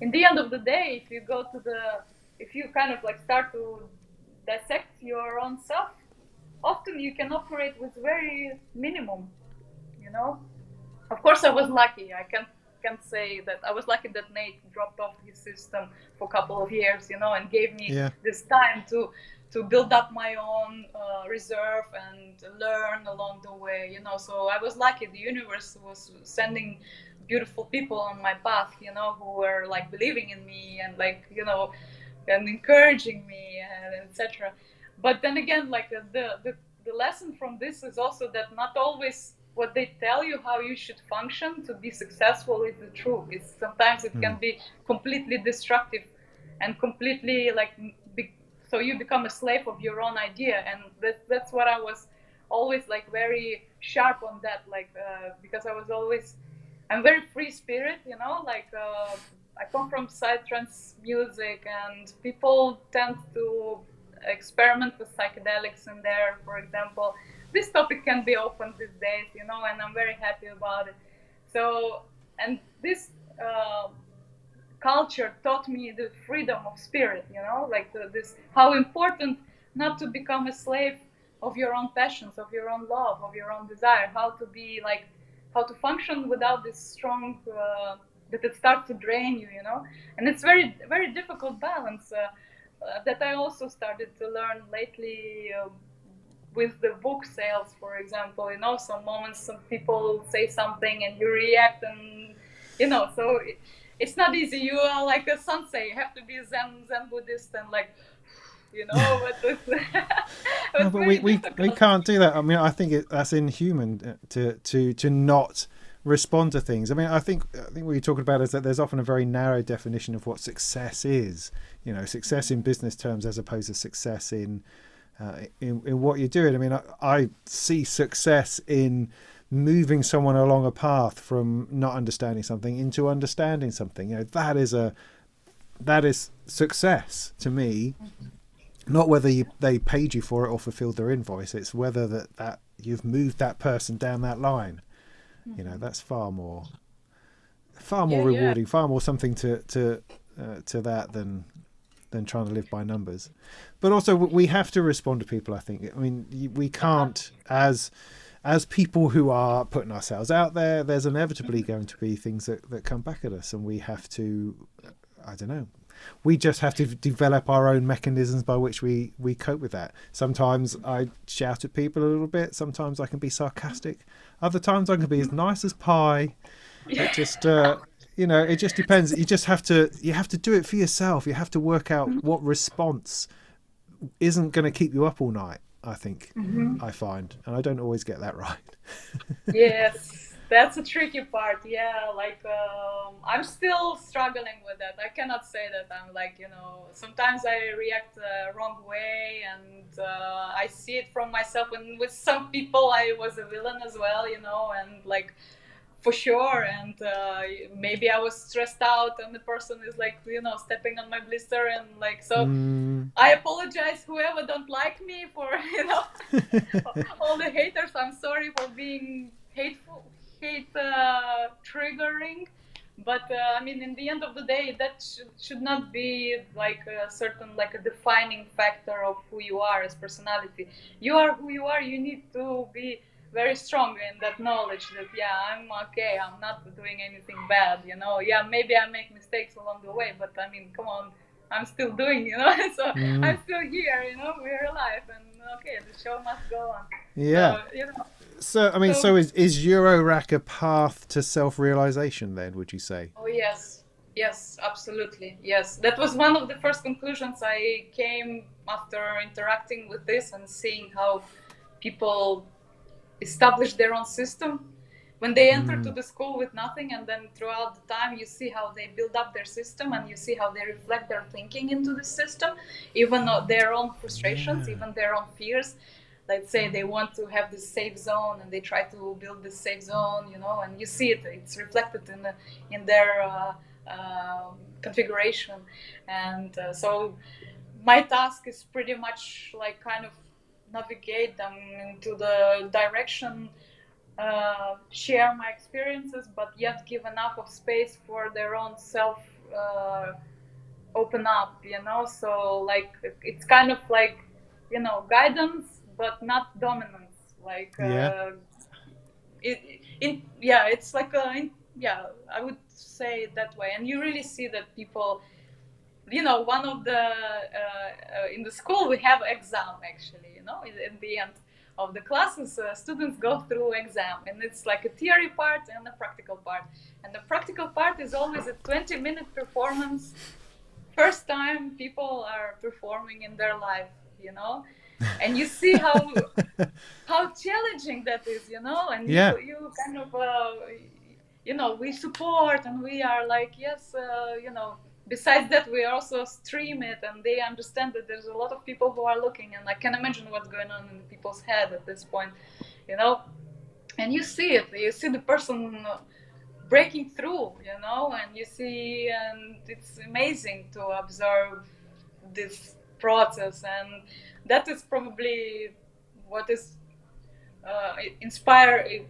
In the end of the day, if you kind of like start to dissect your own self, often you can operate with very minimum, you know. Of course, I was lucky. I can't say that I was lucky that Nate dropped off his system for a couple of years, and gave me
Yeah.
this time to build up my own reserve and learn along the way, So I was lucky. The universe was sending beautiful people on my path, who were like believing in me and like, and encouraging me and etc. But then again, like the lesson from this is also that not always what they tell you how you should function to be successful is the truth. Sometimes it can
Mm.
be completely destructive and completely like so you become a slave of your own idea, and that's what I was always like very sharp on that, like because I'm very free spirit, like I come from psytrance music, and people tend to experiment with psychedelics in there, for example. This topic can be open these days, and I'm very happy about it. So, and this culture taught me the freedom of spirit, like this, how important not to become a slave of your own passions, of your own love, of your own desire, how to be like, how to function without this strong, that it starts to drain you, and it's very, very difficult balance that I also started to learn lately with the book sales, for example. Some moments, some people say something and you react, and so it's not easy. You are like a sensei. You have to be Zen Buddhist and like, but it's,
No,
it's
but
very
we
difficult.
can't do that. I mean, I think that's inhuman to not respond to things. I mean, I think what you're talking about is that there's often a very narrow definition of what success is. Success in business terms as opposed to success in what you're doing. I mean, I see success in moving someone along a path from not understanding something into understanding something. That is success to me. Not whether they paid you for it or fulfilled their invoice. It's whether that you've moved that person down that line. That's far more
Yeah, yeah.
rewarding, far more something to that than trying to live by numbers. But also we have to respond to people. I think. I mean, we can't as people who are putting ourselves out there. There's inevitably going to be things that come back at us, and we have to. I don't know. We just have to develop our own mechanisms by which we cope with that. Sometimes I shout at people a little bit. Sometimes I can be sarcastic. Other times I can be as nice as pie. It just it just depends. You just have to do it for yourself. You have to work out what response isn't going to keep you up all night. I think I find, and I don't always get that right.
Yes, that's a tricky part. Yeah, like I'm still struggling with that. I cannot say that I'm like, sometimes I react wrong way, and I see it from myself. And with some people, I was a villain as well, and like for sure. And maybe I was stressed out, and the person is like, stepping on my blister, and like, so I apologize whoever don't like me for, all the haters. I'm sorry for being hate triggering. But I mean, in the end of the day, that should not be like a certain, like a defining factor of who you are as personality. You are who you are. You need to be very strong in that knowledge that, yeah, I'm okay, I'm not doing anything bad, yeah, maybe I make mistakes along the way, but I mean, come on, I'm still doing, so I'm still here, we're alive, and okay, the show must go on.
Yeah. So I mean, so is Eurorack a path to self-realization then, would you say?
Oh yes, absolutely, yes. That was one of the first conclusions I came after interacting with this and seeing how people establish their own system when they enter to the school with nothing, and then throughout the time you see how they build up their system, and you see how they reflect their thinking into the system, even their own frustrations, even their own fears. Let's say they want to have this safe zone, and they try to build this safe zone, and you see it's reflected in their configuration. And so my task is pretty much like kind of navigate them into the direction, share my experiences, but yet give enough of space for their own self open up, so like it's kind of like, guidance, but not dominance, like it's like I would say it that way. And you really see that people, one of the in the school we have exam, actually, in the end of the classes, students go through exam, and it's like a theory part and a practical part, and the practical part is always a 20-minute performance. First time people are performing in their life, and you see how challenging that is, and you kind of we support, and we are like, yes, besides that, we also stream it, and they understand that there's a lot of people who are looking, and I can imagine what's going on in people's head at this point, and you see it, you see the person breaking through, and you see, and it's amazing to observe this process, and that is probably what is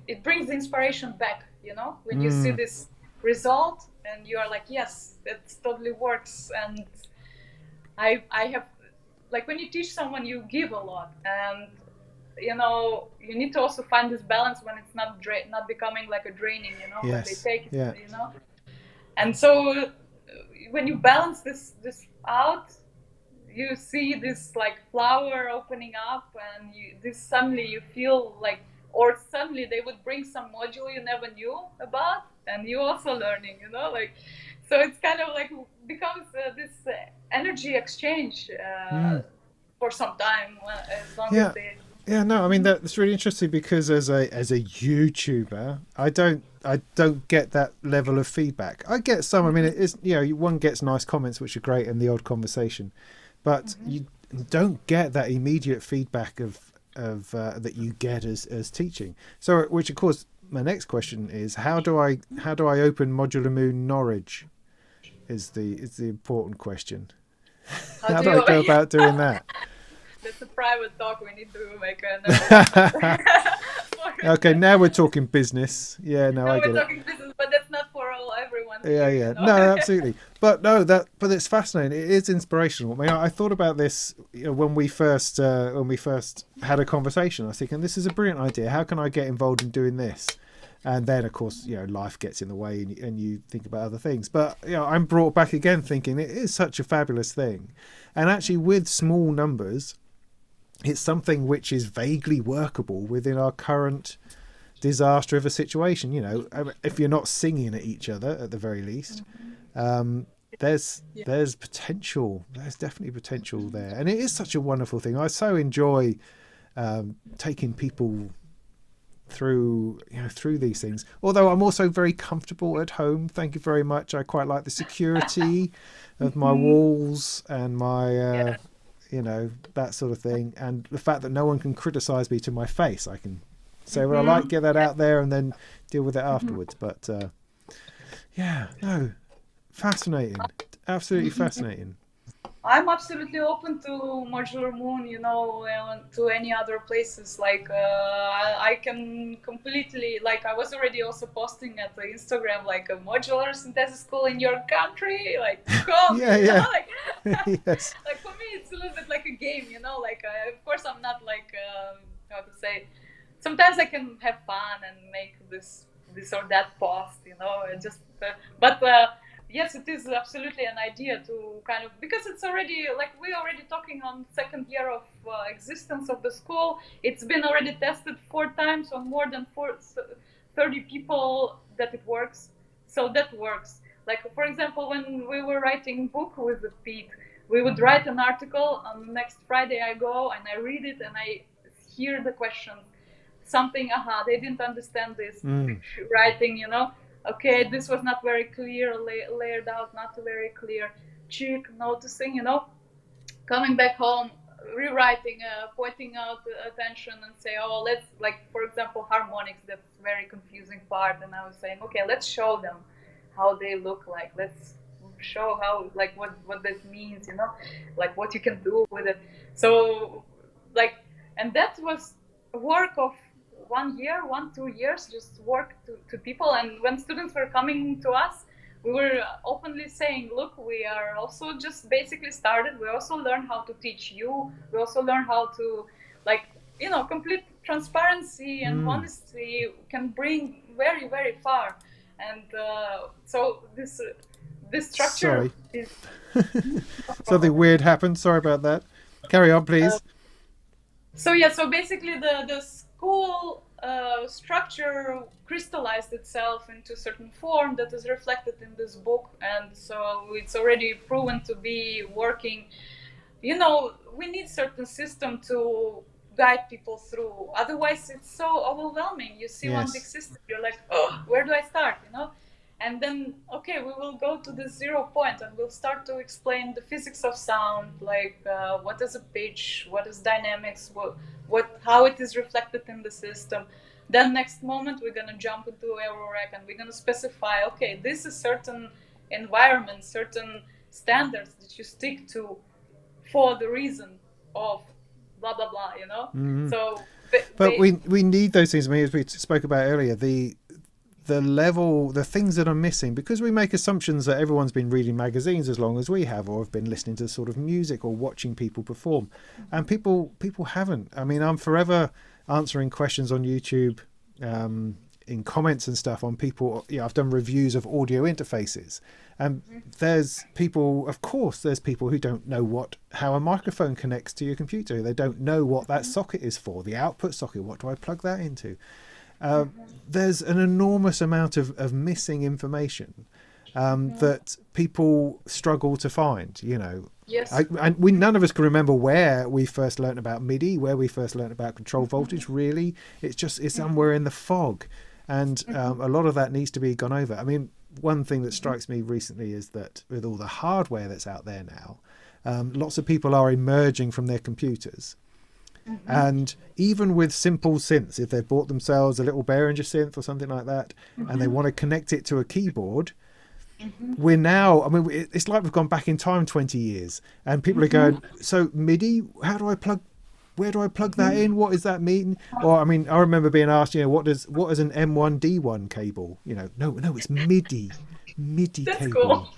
it brings the inspiration back, when you see this result, and you are like, yes, that totally works. And I have, like, when you teach someone, you give a lot, and you need to also find this balance when it's not becoming like a draining, when they take it, and so when you balance this out, you see this like flower opening up, and suddenly you feel like, or suddenly they would bring some module you never knew about, and you also learning, like, so it's kind of like becomes this energy exchange for some time, as long as they.
Yeah, no, I mean that's really interesting, because as a YouTuber, I don't get that level of feedback. I get some. I mean, it is, one gets nice comments, which are great, and the odd conversation, but you don't get that immediate feedback of that you get as teaching. So, which of course, my next question is, how do I open Modular Moon Norwich? Is the important question. How do I go about doing that?
That's a private talk. We need to make another.
Okay, now we're talking business. Yeah, no, I get it.
We're talking business, but that's not for everyone.
Yeah. No, absolutely. But but it's fascinating. It is inspirational. I mean, I thought about this when we first had a conversation. I was thinking, this is a brilliant idea. How can I get involved in doing this? And then, of course, life gets in the way, and you think about other things. But I'm brought back again, thinking it is such a fabulous thing, and actually with small numbers, it's something which is vaguely workable within our current disaster of a situation. If you're not singing at each other at the very least, there's potential. There's definitely potential there, and it is such a wonderful thing. I so enjoy taking people through these things, although I'm also very comfortable at home. Thank you very much. I quite like the security of my walls and my that sort of thing, and the fact that no one can criticize me to my face. I can say what I like, get that out there, and then deal with it afterwards. But yeah, no, fascinating, absolutely fascinating.
I'm absolutely open to Modular Moon, you know, to any other places. Like, I can completely, like, I was already also posting at the Instagram, like, a modular synthesis school in your country. Like, come,
Yeah,
you know,
yeah.
like,
Yes.
like, for me, it's a little bit like a game, you know, like, of course, I'm not like, how to say, sometimes I can have fun and make this or that post, you know, and just, but, yes, it is absolutely an idea to kind of, because it's already, like, we're already talking on second year of existence of the school. It's been already tested 4 times on more than 30 people that it works. So that works. Like, for example, when we were writing book with Pete, we would write an article, on next Friday I go and I read it and I hear the questions. Something, they didn't understand this writing, you know. Okay, this was not very clear, layered out, not very clear. Check, noticing, you know. Coming back home, rewriting, pointing out attention and say, oh, let's, like, for example, harmonics, that's very confusing part. And I was saying, okay, let's show them how they look like. Let's show how, like, what that means, you know, like what you can do with it. So, like, and that was work of 1 year, 2 years, just work to people. And when students were coming to us, we were openly saying, look, we are also just basically started. We also learn how to teach you. We also learn how to, like, you know, complete transparency and honesty can bring very, very far. And so this structure is...
Something weird happened. Sorry about that. Carry on, please.
So basically the school structure crystallized itself into a certain form that is reflected in this book, and so it's already proven to be working. You know, we need certain system to guide people through, otherwise it's so overwhelming. You see one big system, you're like, oh, where do I start, you know? And then, okay, we will go to the 0 point and we'll start to explain the physics of sound, like what is a pitch, what is dynamics, how it is reflected in the system. Then next moment, we're going to jump into Eurorack and we're going to specify, okay, this is certain environment, certain standards that you stick to for the reason of blah, blah, blah, you know? So,
but we need those things. I mean, as we spoke about earlier, the level, the things that are missing, because we make assumptions that everyone's been reading magazines as long as we have, or have been listening to sort of music or watching people perform, and people haven't. I mean, I'm forever answering questions on YouTube, in comments and stuff on people. You know, I've done reviews of audio interfaces, and there's people, of course, there's people who don't know how a microphone connects to your computer. They don't know what that socket is for, the output socket. What do I plug that into? There's an enormous amount of missing information that people struggle to find, you know.
Yes.
And none of us can remember where we first learned about MIDI, where we first learned about control voltage, really. It's somewhere in the fog. And a lot of that needs to be gone over. I mean, one thing that strikes me recently is that with all the hardware that's out there now, lots of people are emerging from their computers. And even with simple synths, if they've bought themselves a little Behringer synth or something like that, and they want to connect it to a keyboard, we're now, I mean, it's like we've gone back in time 20 years, and people are going, so MIDI, where do I plug that in? What does that mean? Or, I mean, I remember being asked, you know, what is an M1D1 cable? You know, no, it's MIDI
That's
cable.
Cool.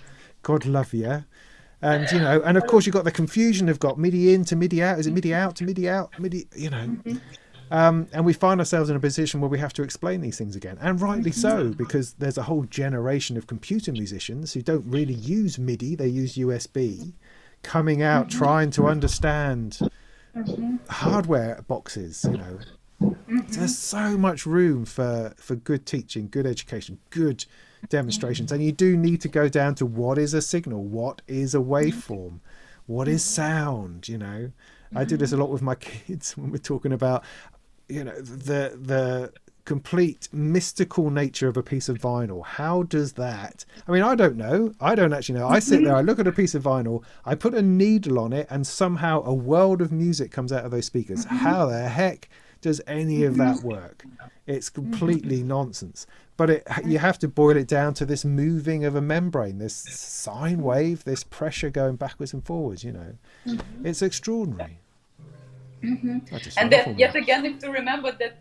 God love you. And, you know, and of course you've got the confusion of got MIDI in to MIDI out. Is it MIDI out to MIDI out? MIDI, you know. And we find ourselves in a position where we have to explain these things again. And rightly so, because there's a whole generation of computer musicians who don't really use MIDI. They use USB, coming out trying to understand hardware boxes, you know. There's so much room for good teaching, good education, good demonstrations, and you do need to go down to what is a signal, what is a waveform, what is sound, you know. I do this a lot with my kids when we're talking about, you know, the complete mystical nature of a piece of vinyl. How does that, I mean, I don't actually know. I sit there, I look at a piece of vinyl, I put a needle on it, and somehow a world of music comes out of those speakers. How the heck does any of that work. It's completely nonsense. But you have to boil it down to this moving of a membrane, this sine wave, this pressure going backwards and forwards, you know. It's extraordinary.
And then yet again, if to remember that,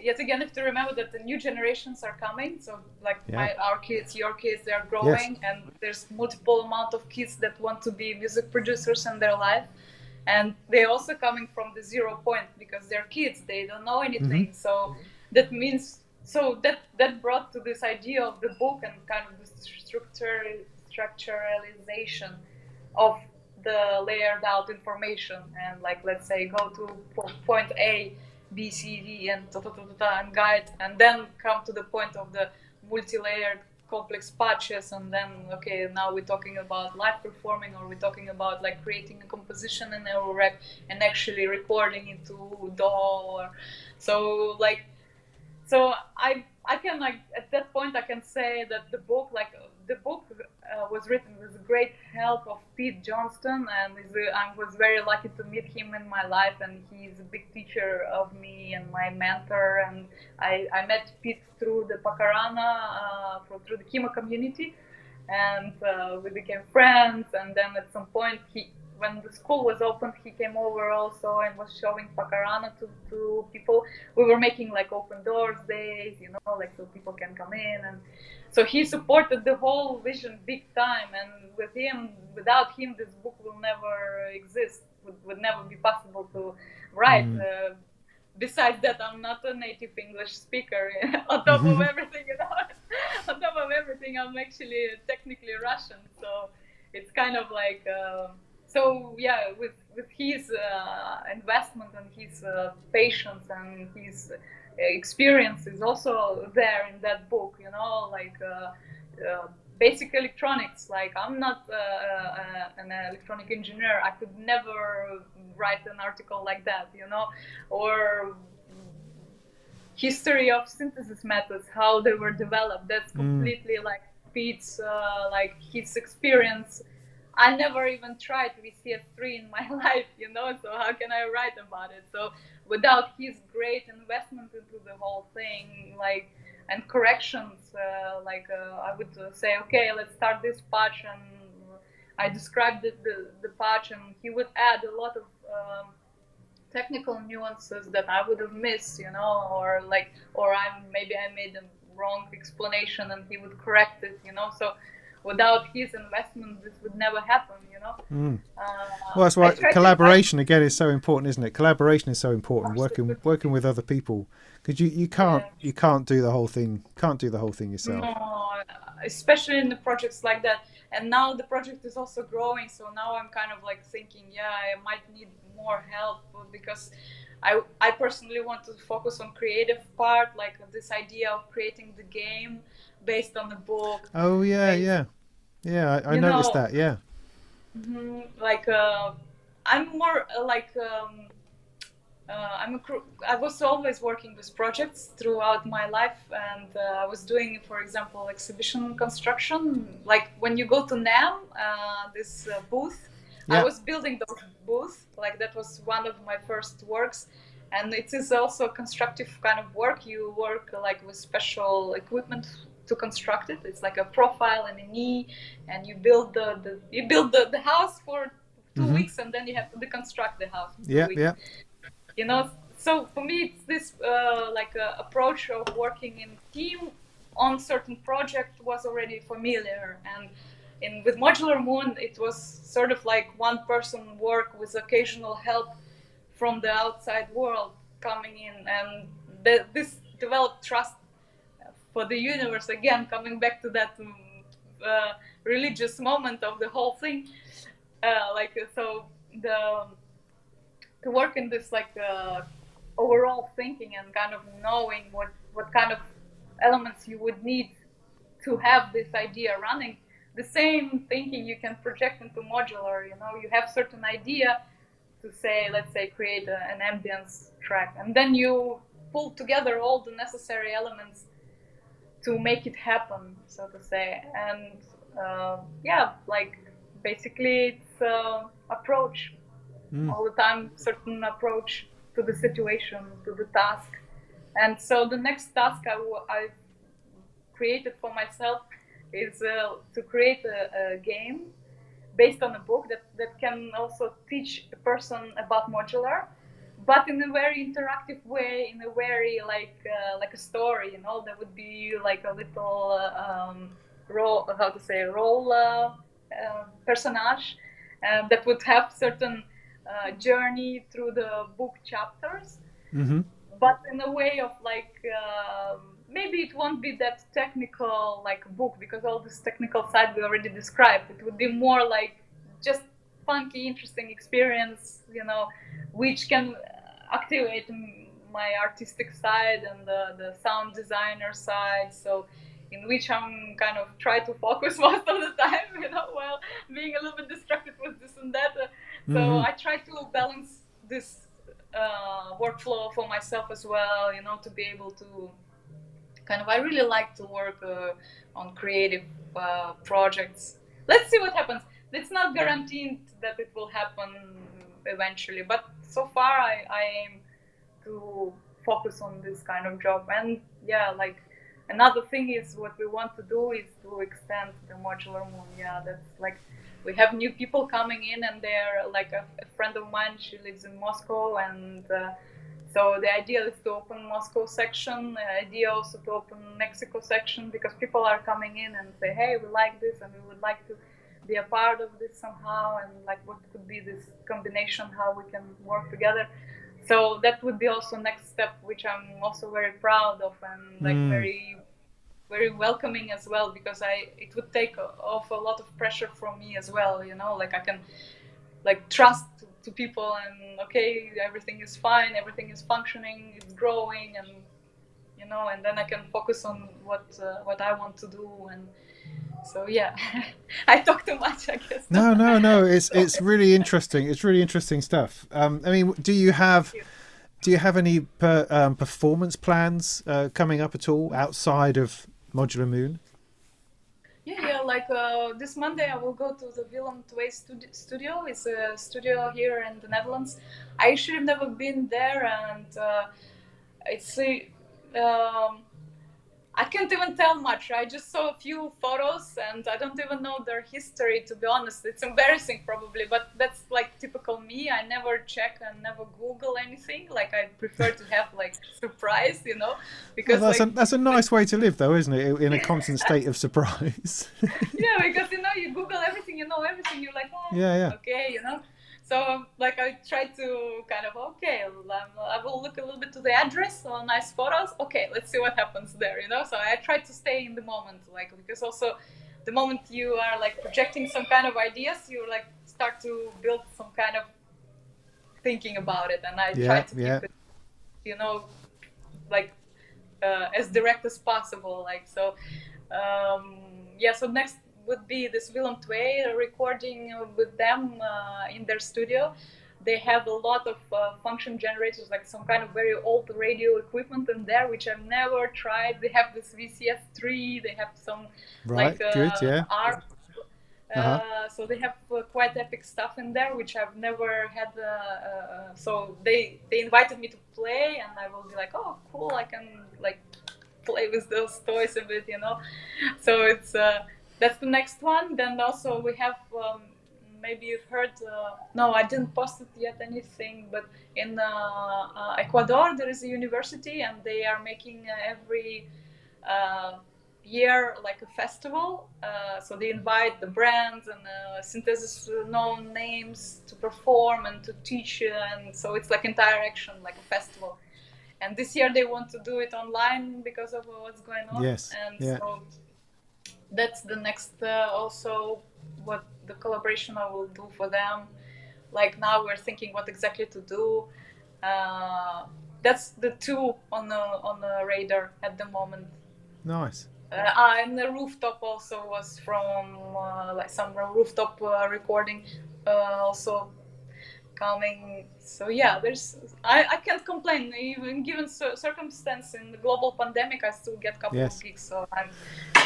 yet again, if to remember that the new generations are coming, so like our kids, your kids, they are growing, and there's multiple amount of kids that want to be music producers in their life, and they're also coming from the 0 point because they're kids, they don't know anything. So that means, so that brought to this idea of the book and kind of the structuralization of the layered out information, and like, let's say, go to point A, B, C, D, and and guide, and then come to the point of the multi-layered complex patches, and then, okay, now we're talking about live performing, or we're talking about like creating a composition in Eurorack and actually recording into DAW. So like, so I can, like, at that point I can say that the book was written with great help of Pete Johnston, and I was very lucky to meet him in my life, and he's a big teacher of me and my mentor. And I met Pete through the Pacarana, through the Kima community, and we became friends. And then at some point, when the school was open, he came over also and was showing Pacarana to people. We were making like open doors days, you know, like so people can come in. And so he supported the whole vision big time. And without him, this book will never exist, would never be possible to write. Besides that, I'm not a native English speaker. On top of everything, you know, on top of everything, I'm actually technically Russian. So it's kind of like, so yeah, with his investment and his patience and his experience is also there in that book, you know, like basic electronics. Like, I'm not an electronic engineer. I could never write an article like that, you know, or history of synthesis methods, how they were developed. That's completely like Pete's, like his experience. I never even tried VCS3 in my life, you know, so how can I write about it? So without his great investment into the whole thing, like, and corrections, I would say, okay, let's start this patch, and I described the patch, and he would add a lot of technical nuances that I would have missed, you know, or maybe I made a wrong explanation, and he would correct it, you know. So without his investment, this would never happen, you know.
Well, that's why collaboration again is so important, isn't it? Collaboration is so important. Working with other people, because you can't do the whole thing. Can't do the whole thing yourself.
No, especially in the projects like that. And now the project is also growing, so now I'm kind of like thinking, I might need more help, because I personally want to focus on creative part, like this idea of creating the game based on the book.
Oh yeah. I noticed that. Yeah.
Like I'm more like I was always working with projects throughout my life, and I was doing, for example, exhibition construction. Like when you go to NAM, this booth, I was building those booths. Like that was one of my first works, and it is also constructive kind of work. You work like with special equipment to construct it. It's like a profile and a knee, and you build the house for 2 weeks, and then you have to deconstruct the house.
Yeah.
You know, so for me, it's this approach of working in team on certain project was already familiar, and with Modular Moon, it was sort of like one person work with occasional help from the outside world coming in, and this developed trust for the universe. Again, coming back to that religious moment of the whole thing, to work in this overall thinking and kind of knowing what kind of elements you would need to have this idea running. The same thinking you can project into modular. You know, you have certain idea to say, let's say, create an ambience track, and then you pull together all the necessary elements to make it happen, so to say. And basically it's approach all the time, certain approach to the situation, to the task. And so the next task I created for myself is to create a game based on a book that can also teach a person about modular, but in a very interactive way, in a very like a story, you know. There would be like a little role, how to say, role personage that would have certain journey through the book chapters, but in a way of like maybe it won't be that technical like a book, because all this technical side we already described. It would be more like just funky, interesting experience, you know, which can activate my artistic side and the sound designer side. So in which I'm kind of try to focus most of the time, you know, while being a little bit distracted with this and that. So I try to balance this workflow for myself as well, you know, to be able to kind of, I really like to work on creative projects. Let's see what happens. It's not guaranteed that it will happen eventually, but so far I aim to focus on this kind of job. And yeah, like another thing is what we want to do is to extend the Modular Moon. Yeah, that's like, we have new people coming in, and they're like a friend of mine, she lives in Moscow, and so the idea is to open Moscow section, the idea also to open Mexico section, because people are coming in and say, hey, we like this and we would like to be a part of this somehow, and like what could be this combination, how we can work together. So that would be also next step, which I'm also very proud of, and like very, very welcoming as well, because it would take off a lot of pressure from me as well, you know, like I can like trust to people, and okay, everything is fine, everything is functioning, it's growing, and you know, and then I can focus on what I want to do. And so yeah, I talk too much, I guess.
No. It's really interesting. It's really interesting stuff. I mean, do you have any performance plans coming up at all outside of Modular Moon?
Yeah, like this Monday I will go to the Willem II studio. It's a studio here in the Netherlands. I actually have never been there, and it's I can't even tell much. I just saw a few photos, and I don't even know their history, to be honest. It's embarrassing probably, but that's like typical me. I never check and never Google anything. Like I prefer to have like surprise, you know, because
well, that's a nice way to live, though, isn't it? In a constant state of surprise.
Yeah, because you know, you Google everything, you know everything. You're like, oh,
yeah.
Okay, you know. So like I try to kind of, okay, I will look a little bit to the address on nice photos. Okay, let's see what happens there, you know. So I try to stay in the moment, like, because also the moment you are like projecting some kind of ideas, you like start to build some kind of thinking about it, and I try to keep it, you know, like as direct as possible, like so. So next would be this Willem II recording with them in their studio. They have a lot of function generators, like some kind of very old radio equipment in there, which I've never tried. They have this VCS3, they have some art. So they have quite epic stuff in there, which I've never had. So they invited me to play, and I will be like, oh, cool, I can like play with those toys a bit, you know. So it's that's the next one. Then also we have maybe you've heard, no, I didn't post it yet anything, but in Ecuador there is a university, and they are making every year like a festival. So they invite the brands and synthesis known names to perform and to teach, and so it's like entire action, like a festival. And this year they want to do it online because of what's going on. So that's the next also what the collaboration I will do for them. Like now we're thinking what exactly to do. That's the two on the radar at the moment.
Nice.
And the rooftop also was from like some rooftop recording also. coming. So yeah, I can't complain. Even given circumstance in the global pandemic, I still get a couple of
Yes.
gigs. So I'm,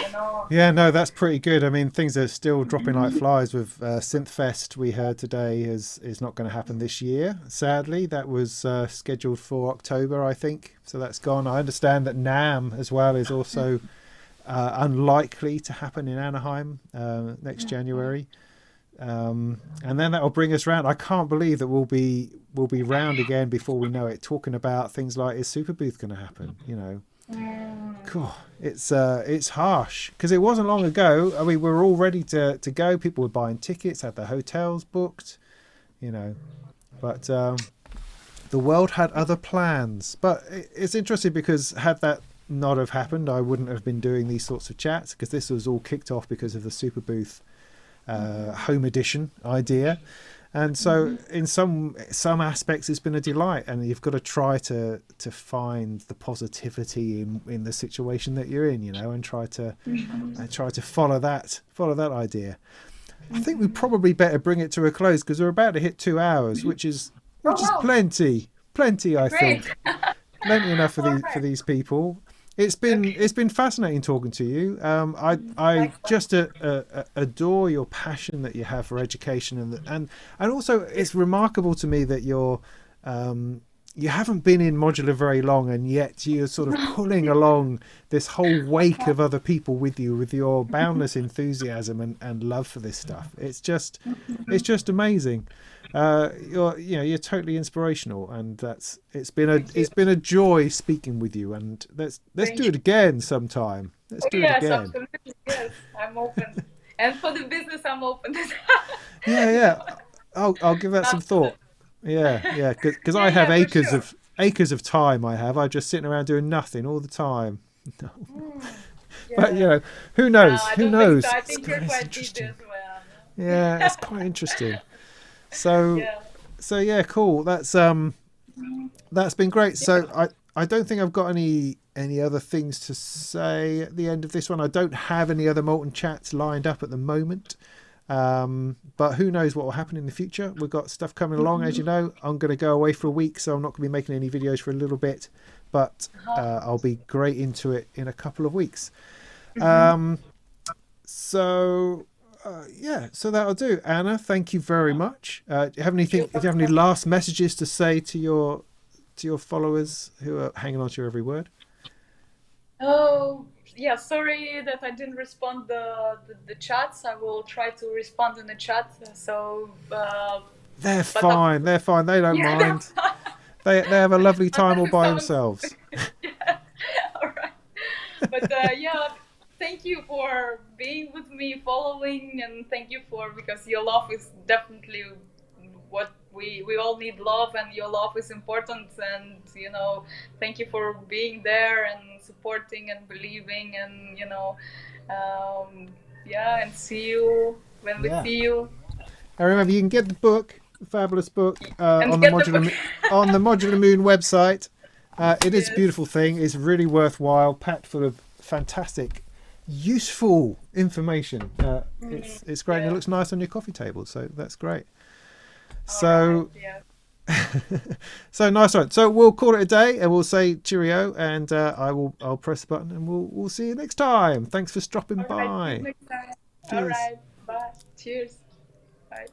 you know.
Yeah, no, that's pretty good. I mean, things are still dropping like flies with Synthfest. We heard today is not going to happen this year. Sadly, that was scheduled for October, I think. So that's gone. I understand that NAM as well is also unlikely to happen in Anaheim next January. And then that will bring us round. I can't believe that we'll be round again before we know it, talking about things like, is Super Booth going to happen? You know. Cool. It's harsh because it wasn't long ago. I mean, we were all ready to go. People were buying tickets, had their hotels booked, you know. But the world had other plans. But it's interesting because had that not have happened, I wouldn't have been doing these sorts of chats, because this was all kicked off because of the Super Booth home edition idea. And so in some aspects it's been a delight, and you've got to try to find the positivity in the situation that you're in, you know, and try to follow that idea. I think we probably better bring it to a close because we're about to hit 2 hours, which is plenty I think. Plenty enough for these people. It's been fascinating talking to you. I just adore your passion that you have for education, and also it's remarkable to me that you haven't been in modular very long, and yet you're sort of pulling along this whole wake of other people with you, with your boundless enthusiasm and love for this stuff. It's just amazing. You're totally inspirational, and it's been a joy speaking with you, and let's do it again sometime. Let's do it again.
Absolutely. Yes, I'm open. And for the business, I'm open.
Yeah. I'll give that some thought. Yeah, because I have acres of time. I just sitting around doing nothing all the time. No. But you know, who knows? Who knows?
So. I think you're quite busy as well.
Yeah, it's quite interesting. So yeah, cool. That's been great. So I don't think I've got any other things to say at the end of this one. I don't have any other Molten chats lined up at the moment. But who knows what will happen in the future. We've got stuff coming along, as you know. I'm going to go away for a week, so I'm not going to be making any videos for a little bit, but I'll be great into it in a couple of weeks. So that'll do. Anna, thank you very much. Do you have any last messages to say to your followers who are hanging on to your every word?
Oh, yeah, sorry that I didn't respond the chats. I will try to respond in the chat. So
they're fine. They don't mind. They have a lovely time all by themselves.
Yeah. All right. But thank you for being with me, following, and thank you because your love is definitely what we all need. Love, and your love is important, and you know, thank you for being there and supporting and believing, and you know, and see you when we see you.
And remember, you can get the book, the fabulous book, on the Modular Moon website. It is a beautiful thing. It's really worthwhile, packed full of fantastic, useful information. It's great, and it looks nice on your coffee table, so that's great. So nice one. So we'll call it a day, and we'll say cheerio, and I'll press the button, and we'll see you next time. Thanks for stopping by.
Next time. All right, bye. Cheers. Bye.